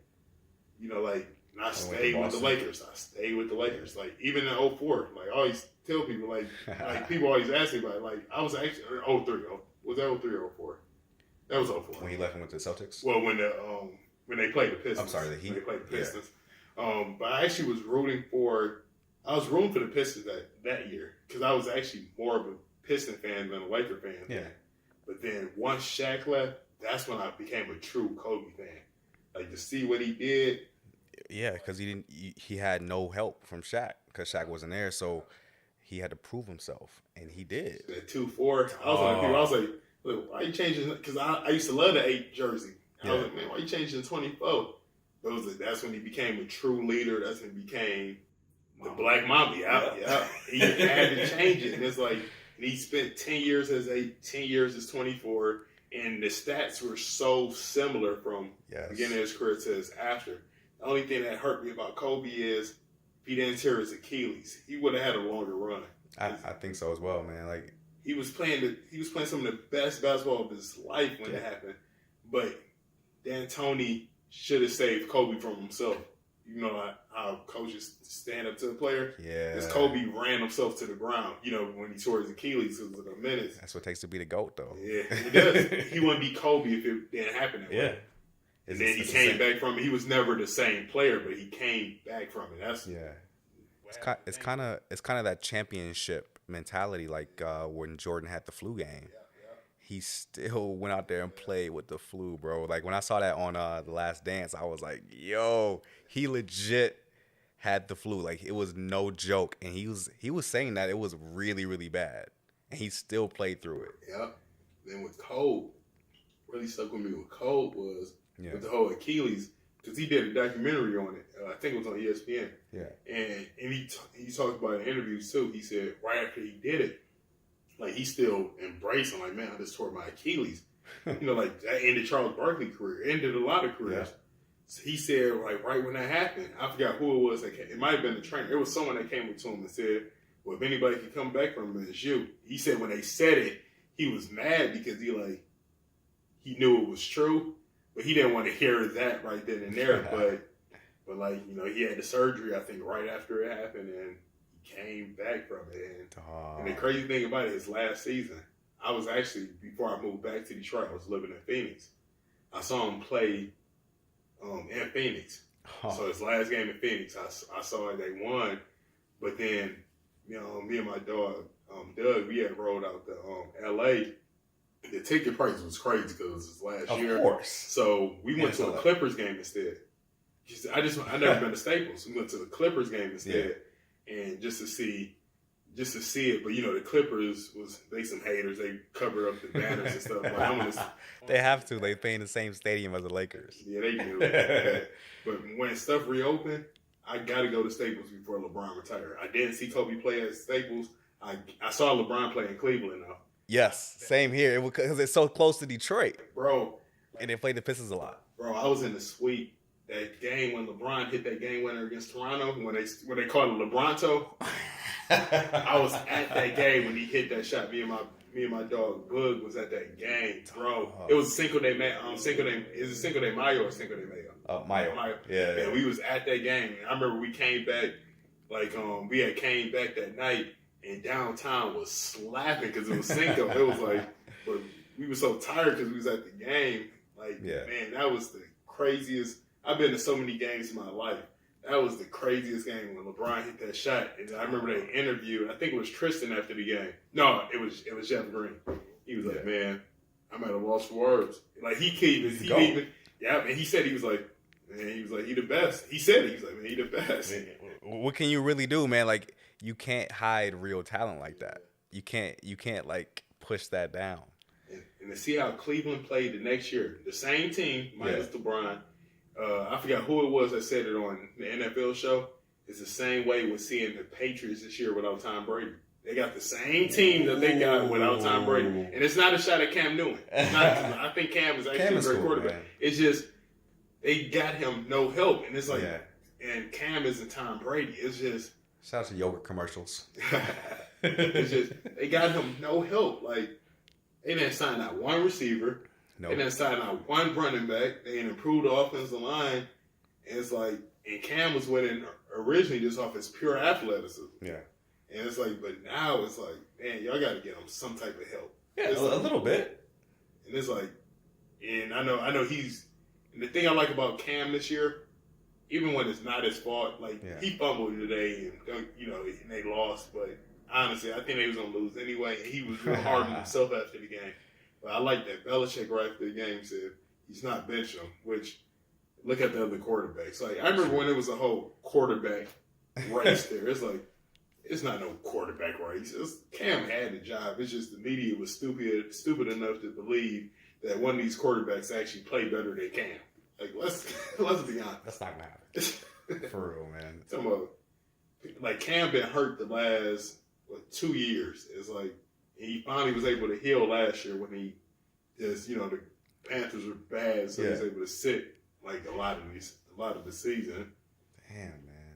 you know, like, and I stayed with the Lakers. Like, even in 04, like, I always tell people, like people always ask me about it. Like, I was actually, 03. Was that 03 or 04? That was 04. When he left and went to the Celtics? Well, when they played the Pistons. I'm sorry, the Heat. When they played the Pistons. Yeah. But I actually was rooting for the Pistons that year. Because I was actually more of a Piston fan than a Laker fan. Yeah. But then once Shaq left, that's when I became a true Kobe fan. Like, to see what he did. Yeah, because he had no help from Shaq because Shaq wasn't there, so he had to prove himself, and he did. At 2-4, I was like, look, why are you changing? Because I used to love the 8 jersey. I was like, man, why are you changing 24? That's when he became a true leader. That's when he became the Black Mamba. Yeah. He had to change it, and it's like, and he spent 10 years as 8, 10 years as 24, and the stats were so similar from beginning of his career to his after. The only thing that hurt me about Kobe is if he didn't tear his Achilles, he would have had a longer run. I think so as well, man. Like, he was playing some of the best basketball of his life when it happened. But D'Antoni should have saved Kobe from himself. You know how coaches stand up to a player? Yeah. Because Kobe ran himself to the ground, you know, when he tore his Achilles because of the minutes. That's what it takes to be the GOAT, though. Yeah, he does. He wouldn't be Kobe if it didn't happen that way. And then he came back from it. He was never the same player, but he came back from it. That's It's kind of that championship mentality, like when Jordan had the flu game. He still went out there and played with the flu, bro. Like, when I saw that on The Last Dance, I was like, yo, he legit had the flu. Like, it was no joke, and he was saying that it was really, really bad, and he still played through it. Yep. Then with Cole, really stuck with me with Cole was with the whole Achilles, because he did a documentary on it. I think it was on ESPN. Yeah. And he talked about it in interviews too. He said right after he did it, like, he still embracing, like, man, I just tore my Achilles. Like, that ended Charles Barkley's career, ended a lot of careers. Yeah. So he said, like, right when that happened, I forgot who it was. It might have been the trainer. It was someone that came up to him and said, well, if anybody can come back from it, it's you. He said when they said it, he was mad because he knew it was true, but he didn't want to hear that right then and there. but like, he had the surgery, I think, right after it happened, and he came back from it. And the crazy thing about it is last season, I was actually, before I moved back to Detroit, I was living in Phoenix. I saw him play in Phoenix. So his last game in Phoenix, I saw it, they won. But then, me and my dog, Doug, we had rolled out to L.A. The ticket price was crazy because it was his last year. Of course. So we went to a Clippers game instead. I never been to Staples. We went to the Clippers game instead, and just to see it. But the Clippers they some haters. They cover up the banners and stuff. They have to. They play in the same stadium as the Lakers. Yeah, they do. But when stuff reopened, I got to go to Staples before LeBron retired. I didn't see Kobe play at Staples. I saw LeBron play in Cleveland though. Yes, same here. Because it's so close to Detroit, bro. And they play the Pistons a lot, bro. I was in the suite that game when LeBron hit that game winner against Toronto when they called it LeBronto. I was at that game when he hit that shot. Me and my dog Boog was at that game, bro. It was Cinco de Mayo. Is it Cinco de Mayo or Cinco de Mayo? Mayo. Yeah. And we was at that game. And I remember we came back, we had came back that night, and downtown was slapping because it was Cinco. It was like, but we were so tired because we was at the game. Man, that was the craziest. I've been to so many games in my life. That was the craziest game when LeBron hit that shot. And I remember they interviewed, I think it was Tristan after the game. No, it was Jeff Green. He was like, man, I'm at a loss for words. Like, and he said he the best. He said it. He was like, man, he the best. What can you really do, man? Like, you can't hide real talent like that. You can't like push that down. And to see how Cleveland played the next year, the same team minus LeBron. I forgot who it was that said it on the NFL show. It's the same way with seeing the Patriots this year without Tom Brady. They got the same team that they got without Tom Brady. And it's not a shot at Cam Newton. I think Cam is actually a great quarterback. Man. It's just they got him no help. And it's like, and Cam isn't Tom Brady. It's just. Shout out to yogurt commercials. It's just, they got him no help. Like, they didn't sign out one receiver. Nope. They didn't sign out one running back. They didn't improve the offensive line. And it's like, and Cam was winning originally just off his pure athleticism. Yeah. And it's like, but now it's like, man, y'all got to get him some type of help. Yeah, a little bit. And it's like, and I know and the thing I like about Cam this year, even when it's not his fault, he fumbled today and, and they lost, but honestly, I think they was going to lose anyway, and he was real hard on himself after the game. But I like that Belichick right after the game said he's not benching him, which, look at the other quarterbacks. Like, I remember when it was a whole quarterback race there. It's like, it's not no quarterback race. Cam had the job. It's just the media was stupid enough to believe that one of these quarterbacks actually play better than Cam. Like, let's be honest. That's not gonna happen. For real, man. Like, Cam been hurt the last 2 years. It's like he finally was able to heal last year when he just, the Panthers were bad, so he was able to sit like a lot of the season. Damn, man.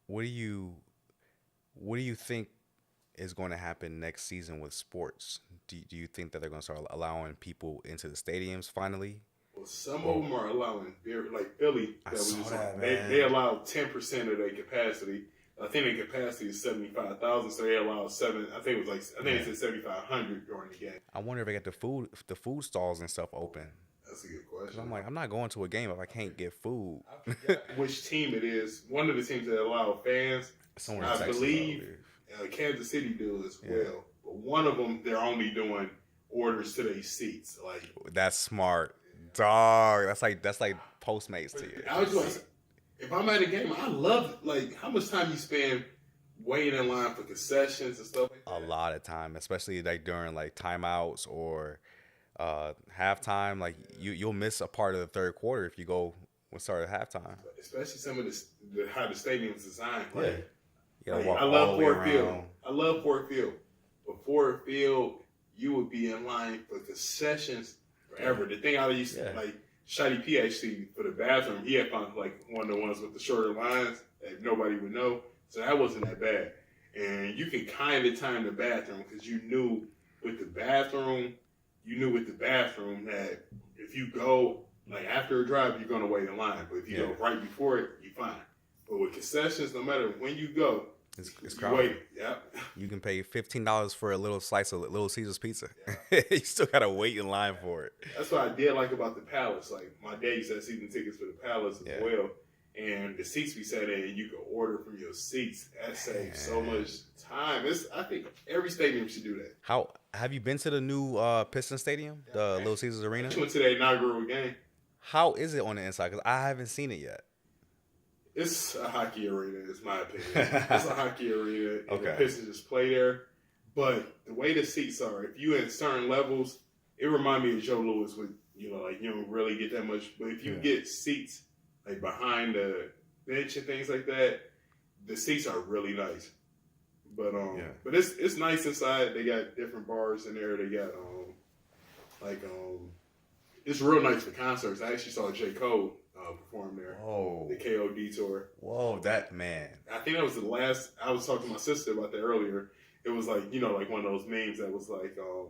What do you think is going to happen next season with sports? Do you think that they're going to start allowing people into the stadiums finally? Well, some of them are allowing, like Philly. They allow 10% of their capacity. I think their capacity is 75,000, so they allow 7. I think it said 7,500 during the game. I wonder if they got the food stalls and stuff open. That's a good question. I'm like, I'm not going to a game if I can't get food. I forgot which team it is. One of the teams that allow fans. Somewhere in Texas, believe Kansas City do as well. But one of them, they're only doing orders to their seats. Like, that's smart, dog. That's like Postmates to you. if I'm at a game, I love like how much time you spend waiting in line for concessions and stuff like A that. lot of time, especially like during like timeouts or halftime. Like you'll miss a part of the third quarter if you go when start at halftime. Especially some of how the stadium's designed. Yeah. Like, You gotta like, walk I all love the way Ford Field. around. I love Ford Field. But Ford Field, you would be in line for concessions forever. The thing I used to like Shotty PhD for the bathroom, he had found like one of the ones with the shorter lines that nobody would know. So that wasn't that bad. And you can kind of time the bathroom because you knew with the bathroom that if you go like after a drive, you're gonna wait in line. But if you go right before it, you're fine. But with concessions, no matter when you go, it's you wait. Yeah. You can pay $15 for a little slice of Little Caesars pizza. You still gotta wait in line for it. That's what I did like about the Palace. Like my dad used to have season tickets for the Palace as well. And the seats we sat in, you could order from your seats. That saves so much time. I think every stadium should do that. How have you been to the new Piston Stadium, the Little Caesars Arena? I went to the inaugural game. How is it on the inside? Because I haven't seen it yet. It's a hockey arena, is my opinion. It's a hockey arena, and Okay. the Pistons just play there. But the way the seats are, if you in certain levels, it reminds me of Joe Louis with, like you don't really get that much. But if you get seats like behind the bench and things like that, the seats are really nice. But but it's nice inside. They got different bars in there. They got it's real nice for concerts. I actually saw J. Cole perform there. Whoa. The KOD tour. Whoa, that man. I think that was the last. I was talking to my sister about that earlier. It was like like one of those memes that was like the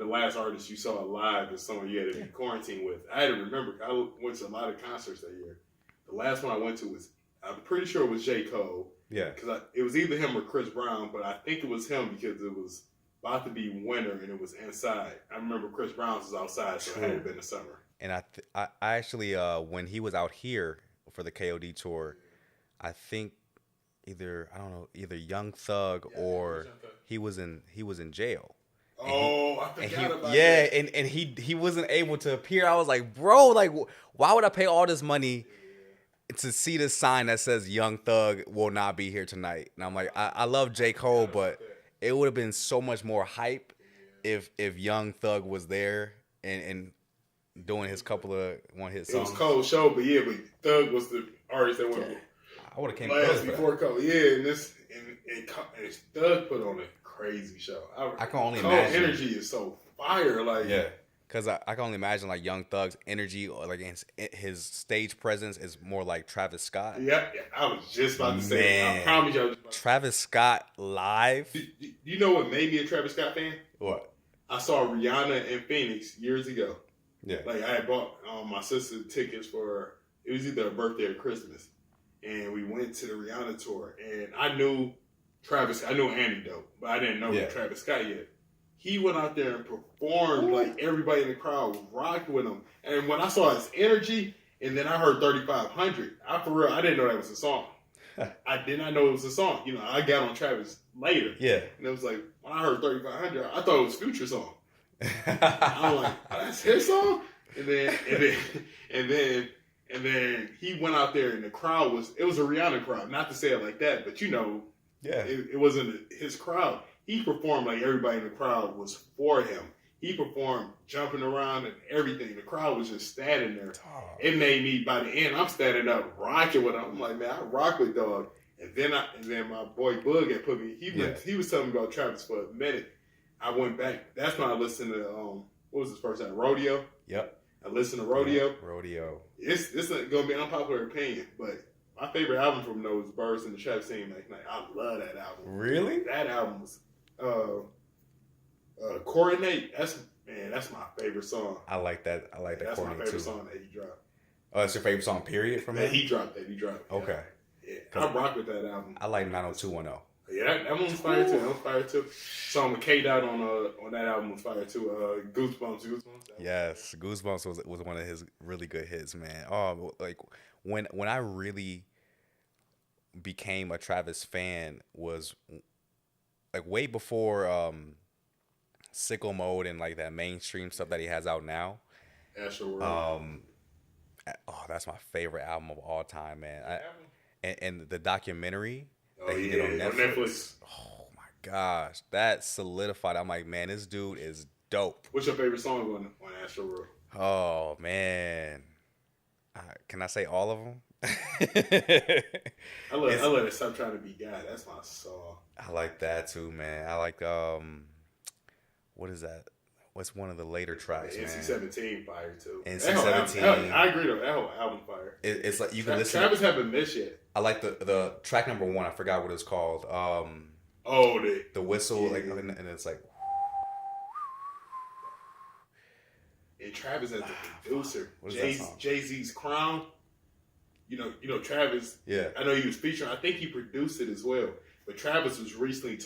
last artist you saw live is someone you had to be quarantined with. I had to remember. I went to a lot of concerts that year. The last one I went to was, I'm pretty sure it was J. Cole. Yeah. Because it was either him or Chris Brown, but I think it was him because it was about to be winter and it was inside. I remember Chris Brown's was outside, so it had to have been the summer. And I actually when he was out here for the KOD tour, I think either Young Thug or he was in jail. Oh, I forgot about that. Yeah, and he wasn't able to appear. I was like, bro, like why would I pay all this money to see this sign that says Young Thug will not be here tonight? And I'm like, I love J. Cole, but it would have been so much more hype if Young Thug was there and doing his couple of one-hit songs. It was Cole's show, but Thug was the artist that went I would have came last before Cole. Yeah, and Thug put on a crazy show. I can only Cole's imagine. energy is so fire. Like because I can only imagine like Young Thug's energy or like his stage presence is more like Travis Scott. Yeah, I was just about to say that. I promise you. Travis Scott live. Do you know what made me a Travis Scott fan? What? I saw Rihanna in Phoenix years ago. Yeah. Like I had bought my sister tickets for, it was either a birthday or Christmas, and we went to the Rihanna tour. And I knew Antidote, but I didn't know Travis Scott yet. He went out there and performed like everybody in the crowd rocked with him. And when I saw his energy, and then I heard 3500, I didn't know that was a song. I did not know it was a song. I got on Travis later. Yeah. And it was like, when I heard 3500, I thought it was Future's song. I'm like, oh, that's his song? And then he went out there and the crowd it was a Rihanna crowd. Not to say it like that, but it wasn't his crowd. He performed like everybody in the crowd was for him. He performed jumping around and everything. The crowd was just standing there. It made me, by the end, I'm standing up rocking with him. I'm like, man, I rock with dog. And then my boy Bug had put me. He was telling me about Travis for a minute. I went back. That's when I listened to what was his first album? Rodeo. Yep. I listened to Rodeo. Yeah, Rodeo. It's gonna be an unpopular opinion, but my favorite album from those Birds in the Trap Scene. Like I love that album. Really? That album was Coordinate. That's my favorite song. I like that. That's Coordinate my favorite too. song that he dropped. Oh, that's your favorite song, period, from him? He dropped. Okay. Yeah, I rock with that album. I like 90210. Yeah, that one's fire too. That one's fire too. Song with K-Dot on that album was fire too. Goosebumps. Yes, Goosebumps was one of his really good hits, man. Oh, like when I really became a Travis fan was like way before Sicko Mode and like that mainstream stuff that he has out now. Astro World. Oh, that's my favorite album of all time, man. Album? And the documentary Oh that he yeah, did on on Netflix. Netflix. Oh my gosh, that solidified. I'm like, man, this dude is dope. What's your favorite song on Astro World? Oh man, can I say all of them? I let it stop trying to be God. That's my song. I like that too, man. I like what is that? What's one of the later tracks, man? NC-17 fire too. NC-17. I agree though. That whole album fire. It's like you can listen. Travis haven't missed yet. I like the track number 1. I forgot what it's called. The whistle, yeah. like, and it's like. And Travis as a producer, What is that song? Jay-Z's Crown. You know Travis. Yeah. I know he was featuring. I think he produced it as well. But Travis was recently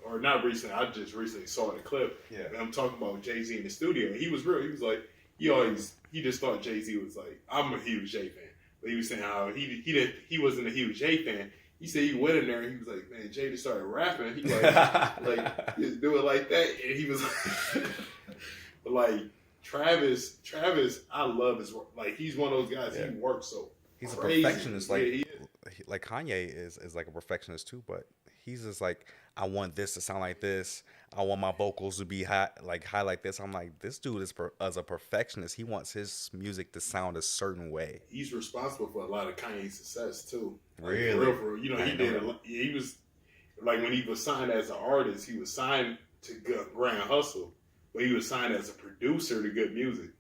or not recently. I just recently saw the clip. Yeah. And I'm talking about Jay-Z in the studio. And he was real. He was like, he just thought Jay-Z was like, I'm a huge Jay fan. But he was saying how he wasn't a huge Jay fan. He said he went in there and he was like, man, Jay just started rapping. He like just do it like that. And he was but like Travis, I love his work. Like he's one of those guys. Yeah. He works so. He's crazy. a perfectionist. Like, yeah, he is. Like Kanye is like a perfectionist too, but he's just like, I want this to sound like this. I want my vocals to be high like this. I'm like, this dude is as a perfectionist. He wants his music to sound a certain way. He's responsible for a lot of Kanye's success too. Like, Really? For real. You know, he did. He was like when he was signed as an artist, he was signed to Grand Hustle, but he was signed as a producer to Good Music.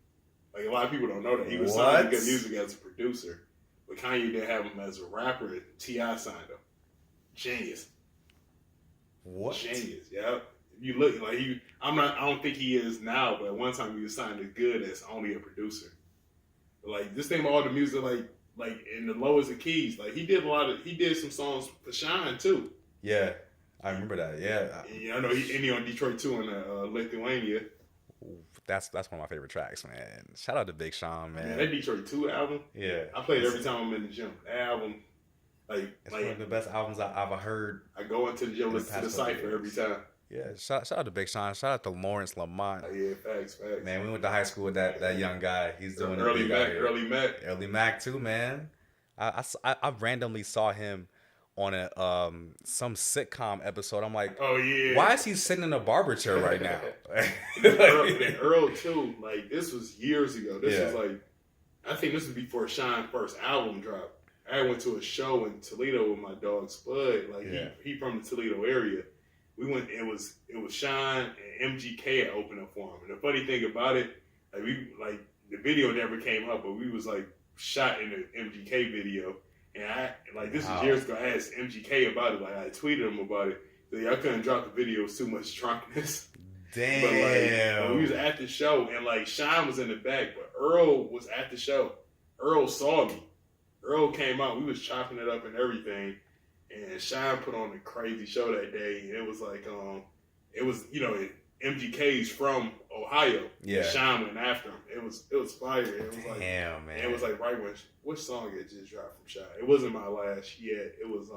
Like a lot of people don't know that he was signed to Good Music as a producer. But Kanye didn't have him as a rapper. T.I. signed him. Genius. What? Genius. Yeah. You look like I don't think he is now, but at one time he was signed to Good as only a producer. But like this thing, all the music, like in the lowest of keys, like he did some songs for Chime too. Yeah, I remember that. Yeah. And I know he on Detroit too in Lithuania. That's one of my favorite tracks, man. Shout out to Big Sean, man. That Detroit 2 album. Yeah. I play it every time I'm in the gym. That album, it's one of the best albums I've ever heard. I go into the gym, listen to the Cypher every time. Yeah, shout out to Big Sean. Shout out to Lawrence Lamont. Oh, yeah, facts. Man, we went to high school with that young guy. He's doing Early Mac too, man. I randomly saw him on some sitcom episode. I'm like, oh yeah, why is he sitting in a barber chair right now? and Earl too. Like this was years ago. This was like, I think this was before Shine's first album dropped. I went to a show in Toledo with my dog Spud. Like he from the Toledo area. We went. It was Shine and MGK had opened up for him. And the funny thing about it, like the video never came up, but we was like shot in the MGK video. And this is years ago. I asked MGK about it. Like I tweeted him about it. So I couldn't drop the video. It was too much drunkenness. Damn. But we was at the show and like Shine was in the back, but Earl was at the show. Earl saw me. Earl came out. We was chopping it up and everything. And Shine put on a crazy show that day. And it was like, MGK's from Ohio. Yeah. And Shine went after him. It was fire. It was like, damn, man. It was like right when which song it just dropped from Shine? It wasn't My Last Yet. It was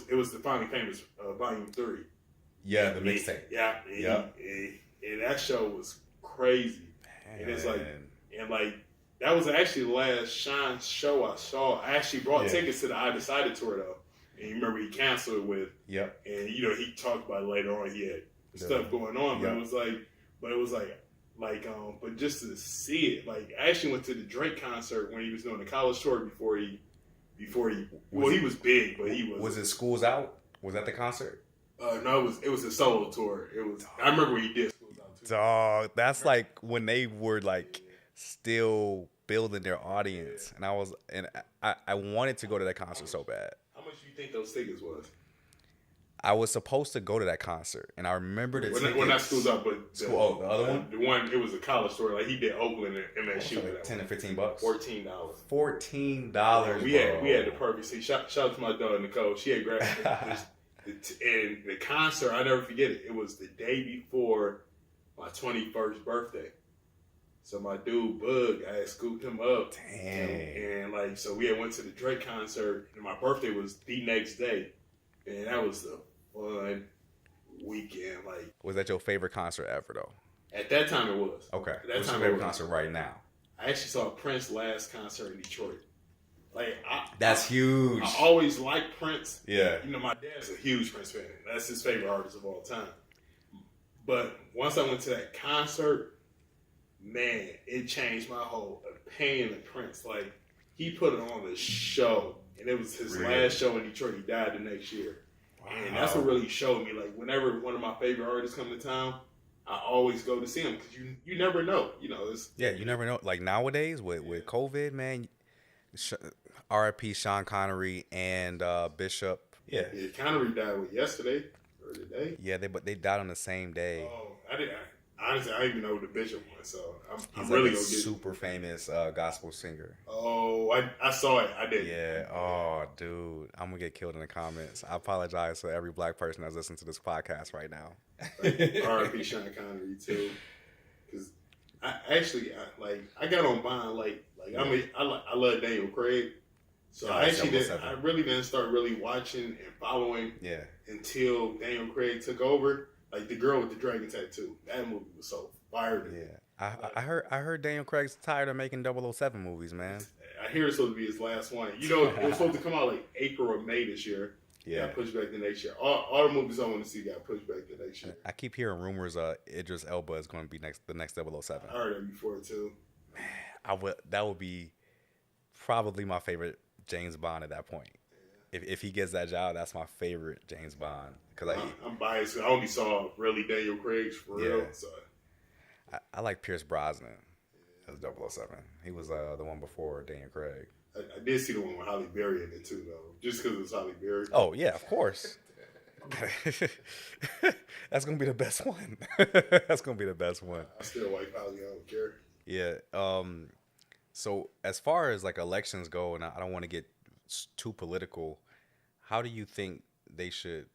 it was the Finally Famous Volume 3. Yeah, the mixtape. Yeah. And that show was crazy. Man. And it's like that was actually the last Shine show I saw. I actually brought tickets to the I Decided tour though. And you remember he canceled it with. Yep. And he talked about it later on. He had stuff going on, but it was like, but just to see it, like I actually went to the Drake concert when he was doing the college tour before he he was big, but he was. Was it Schools Out? Was that the concert? No, it was a solo tour. I remember when he did Schools Out too. Dog, that's like when they were like still building their audience, and I wanted to go to that concert so bad. How much do you think those tickets was? I was supposed to go to that concert, and I remember the tickets. Well, not Schools Out, but the other one? The one, it was a college tour. Like, he did Oakland and MSU. Like $10 to $15. $14. $14, we had the perfect seat. Shout out to my daughter, Nicole. She had grabbed and the concert, I never forget it. It was the day before my 21st birthday. So my dude, Bug, I had scooped him up. Damn. And so we had went to the Drake concert, and my birthday was the next day. And that was a fun weekend. Was that your favorite concert ever, though? At that time, it was. Okay. At that What's time, your favorite concert right now? I I actually saw Prince's last concert in Detroit. Like That's huge. I always liked Prince. Yeah. You know, my dad's a huge Prince fan. That's his favorite artist of all time. But once I went to that concert, man, it changed my whole opinion of Prince. Like, he put on a show, and it was his last show in Detroit. He died the next year. Wow. And that's what really showed me. Like, whenever one of my favorite artists come to town, I always go to see him because you never know. You know, you never know. Like, nowadays with COVID, man, R.I.P. Sean Connery and Bishop. Yeah, Connery died yesterday or today. Yeah, but they died on the same day. Oh, I didn't. Honestly, I didn't even know who the Bishop was, so I'm He's really like a gonna get super famous gospel singer. Oh, I saw it. I did. Yeah. Oh, dude, I'm gonna get killed in the comments. I apologize to every black person that's listening to this podcast right now. R.I.P. Sean Connery too, because I got on Vine I love Daniel Craig, so I really didn't start really watching and following until Daniel Craig took over. Like the girl with the dragon tattoo, that movie was so fire. Yeah, I heard Daniel Craig's tired of making 007 movies, man. I hear it's supposed to be his last one. You know, it was supposed to come out like April or May this year. Yeah, got pushed back to next year. All the movies I want to see got pushed back to next year. I keep hearing rumors Idris Elba is going to be the next 007. I heard that before too. Man, that would be probably my favorite James Bond at that point. If he gets that job, that's my favorite James Bond. Cause I'm biased. I only saw really Daniel Craig's for real. So. I like Pierce Brosnan as 007. He was the one before Daniel Craig. I did see the one with Halle Berry in it too, though. Just because it was Halle Berry. Oh yeah, of course. That's gonna be the best one. That's gonna be the best one. I still like Halle. I don't care. Yeah. So as far as like elections go, and I don't want to get too political, how do you think they should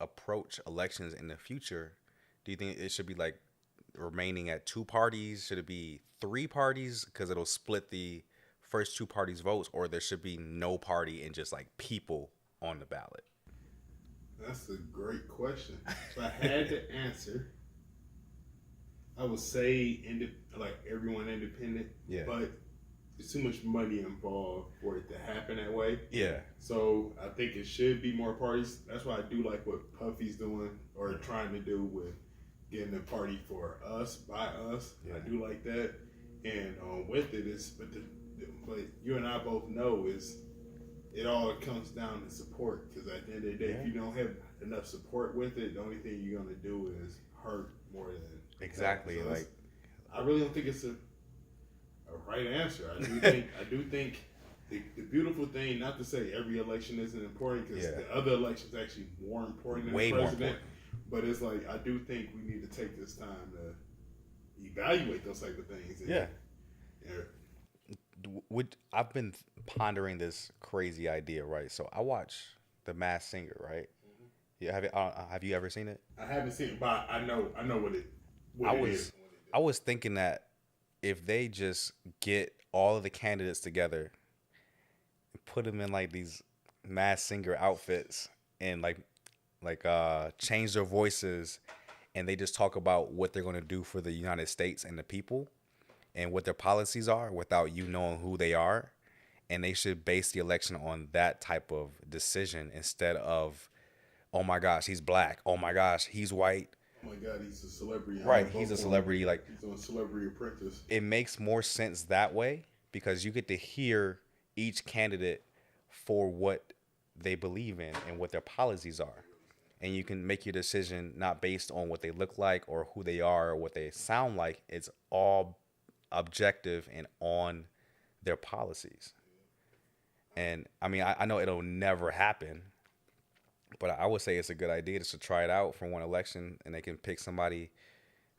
approach elections in the future? Do you think it should be like remaining at 2 parties? Should it be 3 parties because it'll split the first 2 parties' votes, or there should be no party and just like people on the ballot? That's a great question. If I had to answer, I would say like everyone independent. Yeah. But there's too much money involved for it to happen that way. Yeah. So I think it should be more parties. That's why I do like what Puffy's doing or trying to do with getting a party for us, by us. Yeah. I do like that. And with it is, but you and I both know is it all comes down to support. Because at the end of the day, if you don't have enough support with it, the only thing you're gonna do is hurt more than exactly. So like I really don't think it's a right answer. I do think the beautiful thing, not to say every election isn't important, because the other elections are actually more important than the president. But it's like I do think we need to take this time to evaluate those type of things. And, I've been pondering this crazy idea, right? So I watch The Masked Singer, right? Mm-hmm. Yeah, have you ever seen it? I haven't seen it, but I know what it is. I was thinking that if they just get all of the candidates together and put them in like these Masked Singer outfits and like change their voices, and they just talk about what they're going to do for the United States and the people and what their policies are without you knowing who they are. And they should base the election on that type of decision instead of, oh my gosh, he's black. Oh my gosh, he's white. Oh my God, he's a celebrity. Right, he's a celebrity. Like, he's on Celebrity Apprentice. It makes more sense that way because you get to hear each candidate for what they believe in and what their policies are. And you can make your decision not based on what they look like or who they are or what they sound like. It's all objective and on their policies. And I mean, I know it'll never happen, but I would say it's a good idea just to try it out for one election, and they can pick somebody.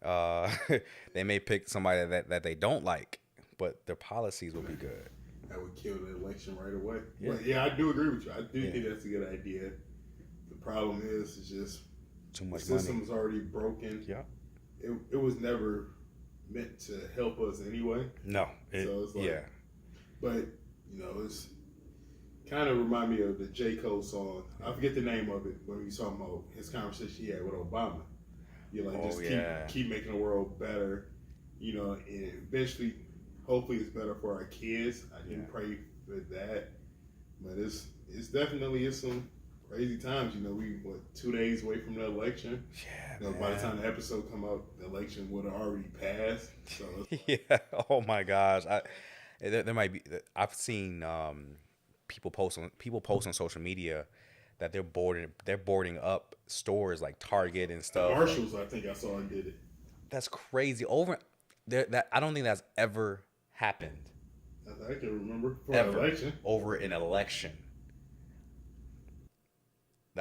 They may pick somebody that they don't like, but their policies will be good. That would kill the election right away. Yeah, but I do agree with you. I do think that's a good idea. The problem is just too much the system's already broken. Yeah, it was never meant to help us anyway. No, so it's like, but it's kind of remind me of the J. Cole song. I forget the name of it when we talking about his conversation he had with Obama. Keep making the world better, and eventually, hopefully it's better for our kids. I do pray for that. But it's definitely is some crazy times. You know, we 2 days away from the election. Yeah, you know, by the time the episode come out, the election would have already passed. So yeah. Oh my gosh. There might be. I've seen people post on social media that they're boarding up stores like Target and stuff. Marshalls, I think I saw and did it. That's crazy. Over there, that I don't think that's ever happened. I can remember for Ever. an election. Over an election.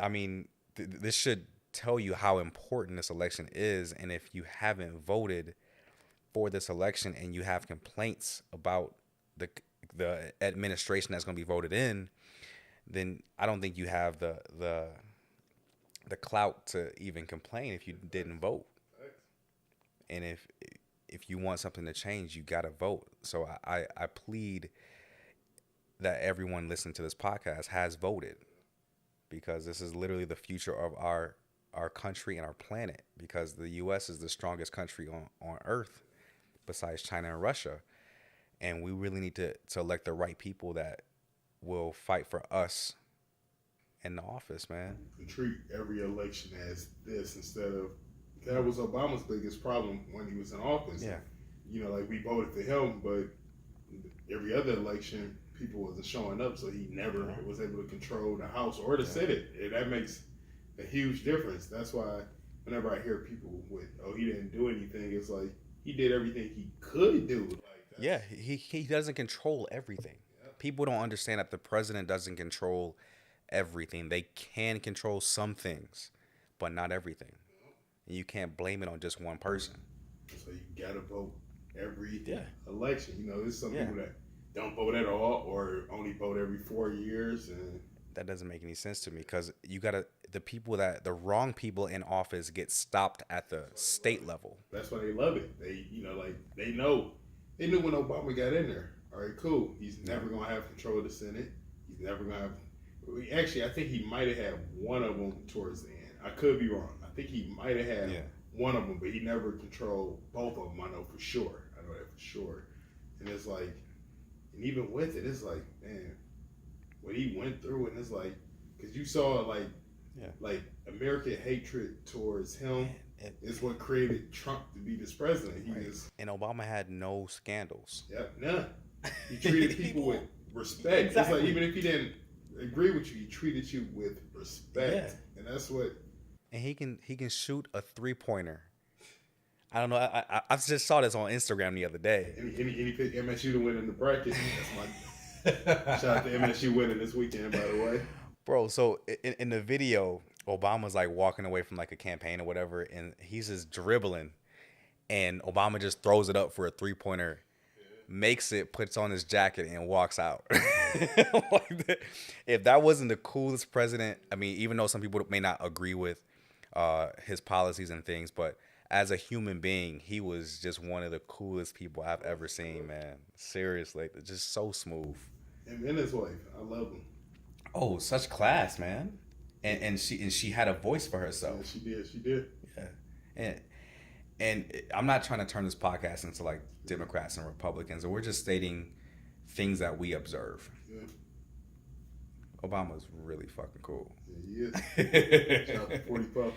I mean, this should tell you how important this election is, and if you haven't voted for this election and you have complaints about the administration that's going to be voted in, then I don't think you have the clout to even complain if you didn't vote. And if you want something to change, you got to vote. So I plead that everyone listening to this podcast has voted, because this is literally the future of our country and our planet, because the U.S. is the strongest country on earth besides China and Russia. And we really need to elect the right people that will fight for us in the office, man. We treat every election as this instead of, that was Obama's biggest problem when he was in office. Yeah. You know, like we voted for him, but every other election, people wasn't showing up, so he never was able to control the House or the Senate. And that makes a huge difference. That's why whenever I hear people with, oh, he didn't do anything, it's like he did everything he could do. Yeah, he doesn't control everything. People don't understand that the president doesn't control everything. They can control some things, but not everything. And you can't blame it on just one person. So you gotta vote every election. You know, there's some people that don't vote at all or only vote every 4 years, and that doesn't make any sense to me, because the wrong people in office get stopped at the state level. That's why they love it. They they knew when Obama got in there. All right, cool. He's never gonna have control of the Senate. He's never gonna have. Actually, I think he might have had one of them towards the end. I could be wrong. I think he might have had one of them, but he never controlled both of them. I know for sure. I know that for sure. And it's like, and even with it, it's like, man, what he went through, and it's like, because you saw like American hatred towards him is what created Trump to be this president. And Obama had no scandals. Yep, none. He treated people with respect. Exactly. It's like, even if he didn't agree with you, he treated you with respect, and that's what. And he can shoot a 3-pointer. I don't know. I just saw this on Instagram the other day. And he picked MSU to win in the bracket. That's my shout out to MSU winning this weekend, by the way. Bro, so in the video, Obama's like walking away from like a campaign or whatever, and he's just dribbling, and Obama just throws it up for a 3-pointer, makes it, puts on his jacket, and walks out. If that wasn't the coolest president, I mean, even though some people may not agree with his policies and things, but as a human being, he was just one of the coolest people I've ever seen, man. Seriously, just so smooth. And his wife, I love him. Oh, such class, man. And she had a voice for herself. Yeah, she did. Yeah. And I'm not trying to turn this podcast into like Democrats and Republicans. We're just stating things that we observe. Yeah. Obama's really fucking cool. Yeah, he is. Shout out to 44.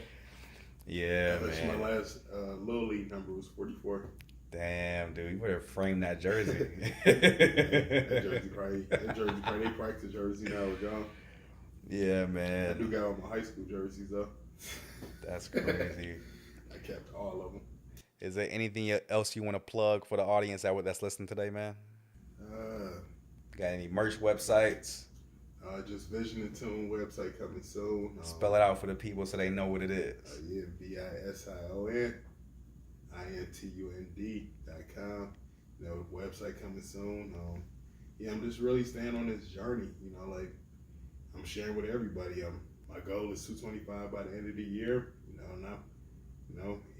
Yeah, that's man. My last Little League number was 44. Damn, dude, you better frame that jersey. that jersey probably, they practice jersey now with John. Yeah, man. I do got all my high school jerseys though. That's crazy. I kept all of them. Is there anything else you want to plug for the audience that's listening today, man? Got any merch websites? Just Vision Intuned website coming soon. Spell it out for the people so they know what it is. VISION INTUND.com. You know, website coming soon. I'm just really staying on this journey. You know, like I'm sharing with everybody. My goal is 225 by the end of the year.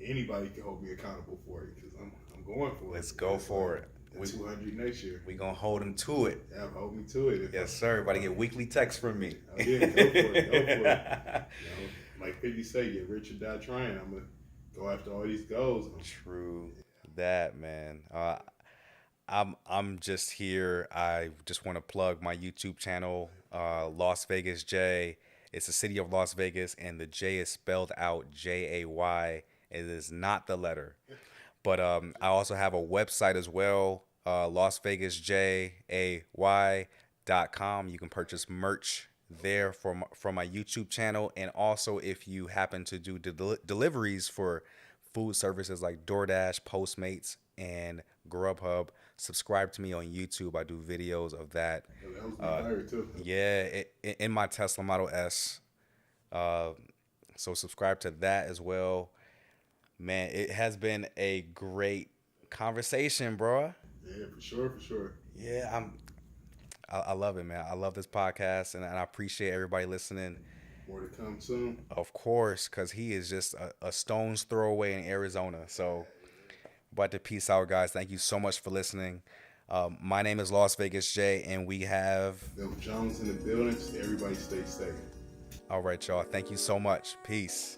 Anybody can hold me accountable for it because I'm going for it. Let's go for it. 200 next year. We gonna hold him to it. Yeah, hold me to it. Yes, sir. Everybody get weekly texts from me. Oh yeah, go for it. Like 50 say, get rich or die trying. I'm gonna go after all these goals. True that, man. I'm just here. I just want to plug my YouTube channel, Las Vegas J. It's the city of Las Vegas, and the J is spelled out Jay. It is not the letter. But I also have a website as well, LasVegasJay.com. You can purchase merch there from my YouTube channel. And also, if you happen to do deliveries for food services like DoorDash, Postmates, and Grubhub, subscribe to me on YouTube. I do videos of that. That was my fire too. Yeah, in my Tesla Model S. So subscribe to that as well. Man, it has been a great conversation, bro. Yeah, for sure, for sure. Yeah, I love it, man. I love this podcast, and I appreciate everybody listening. More to come soon. Of course, because he is just a stone's throw away in Arizona. So, but to peace out, guys. Thank you so much for listening. My name is Las Vegas J, and we have Milt Jones in the building. Everybody stay safe. All right, y'all. Thank you so much. Peace.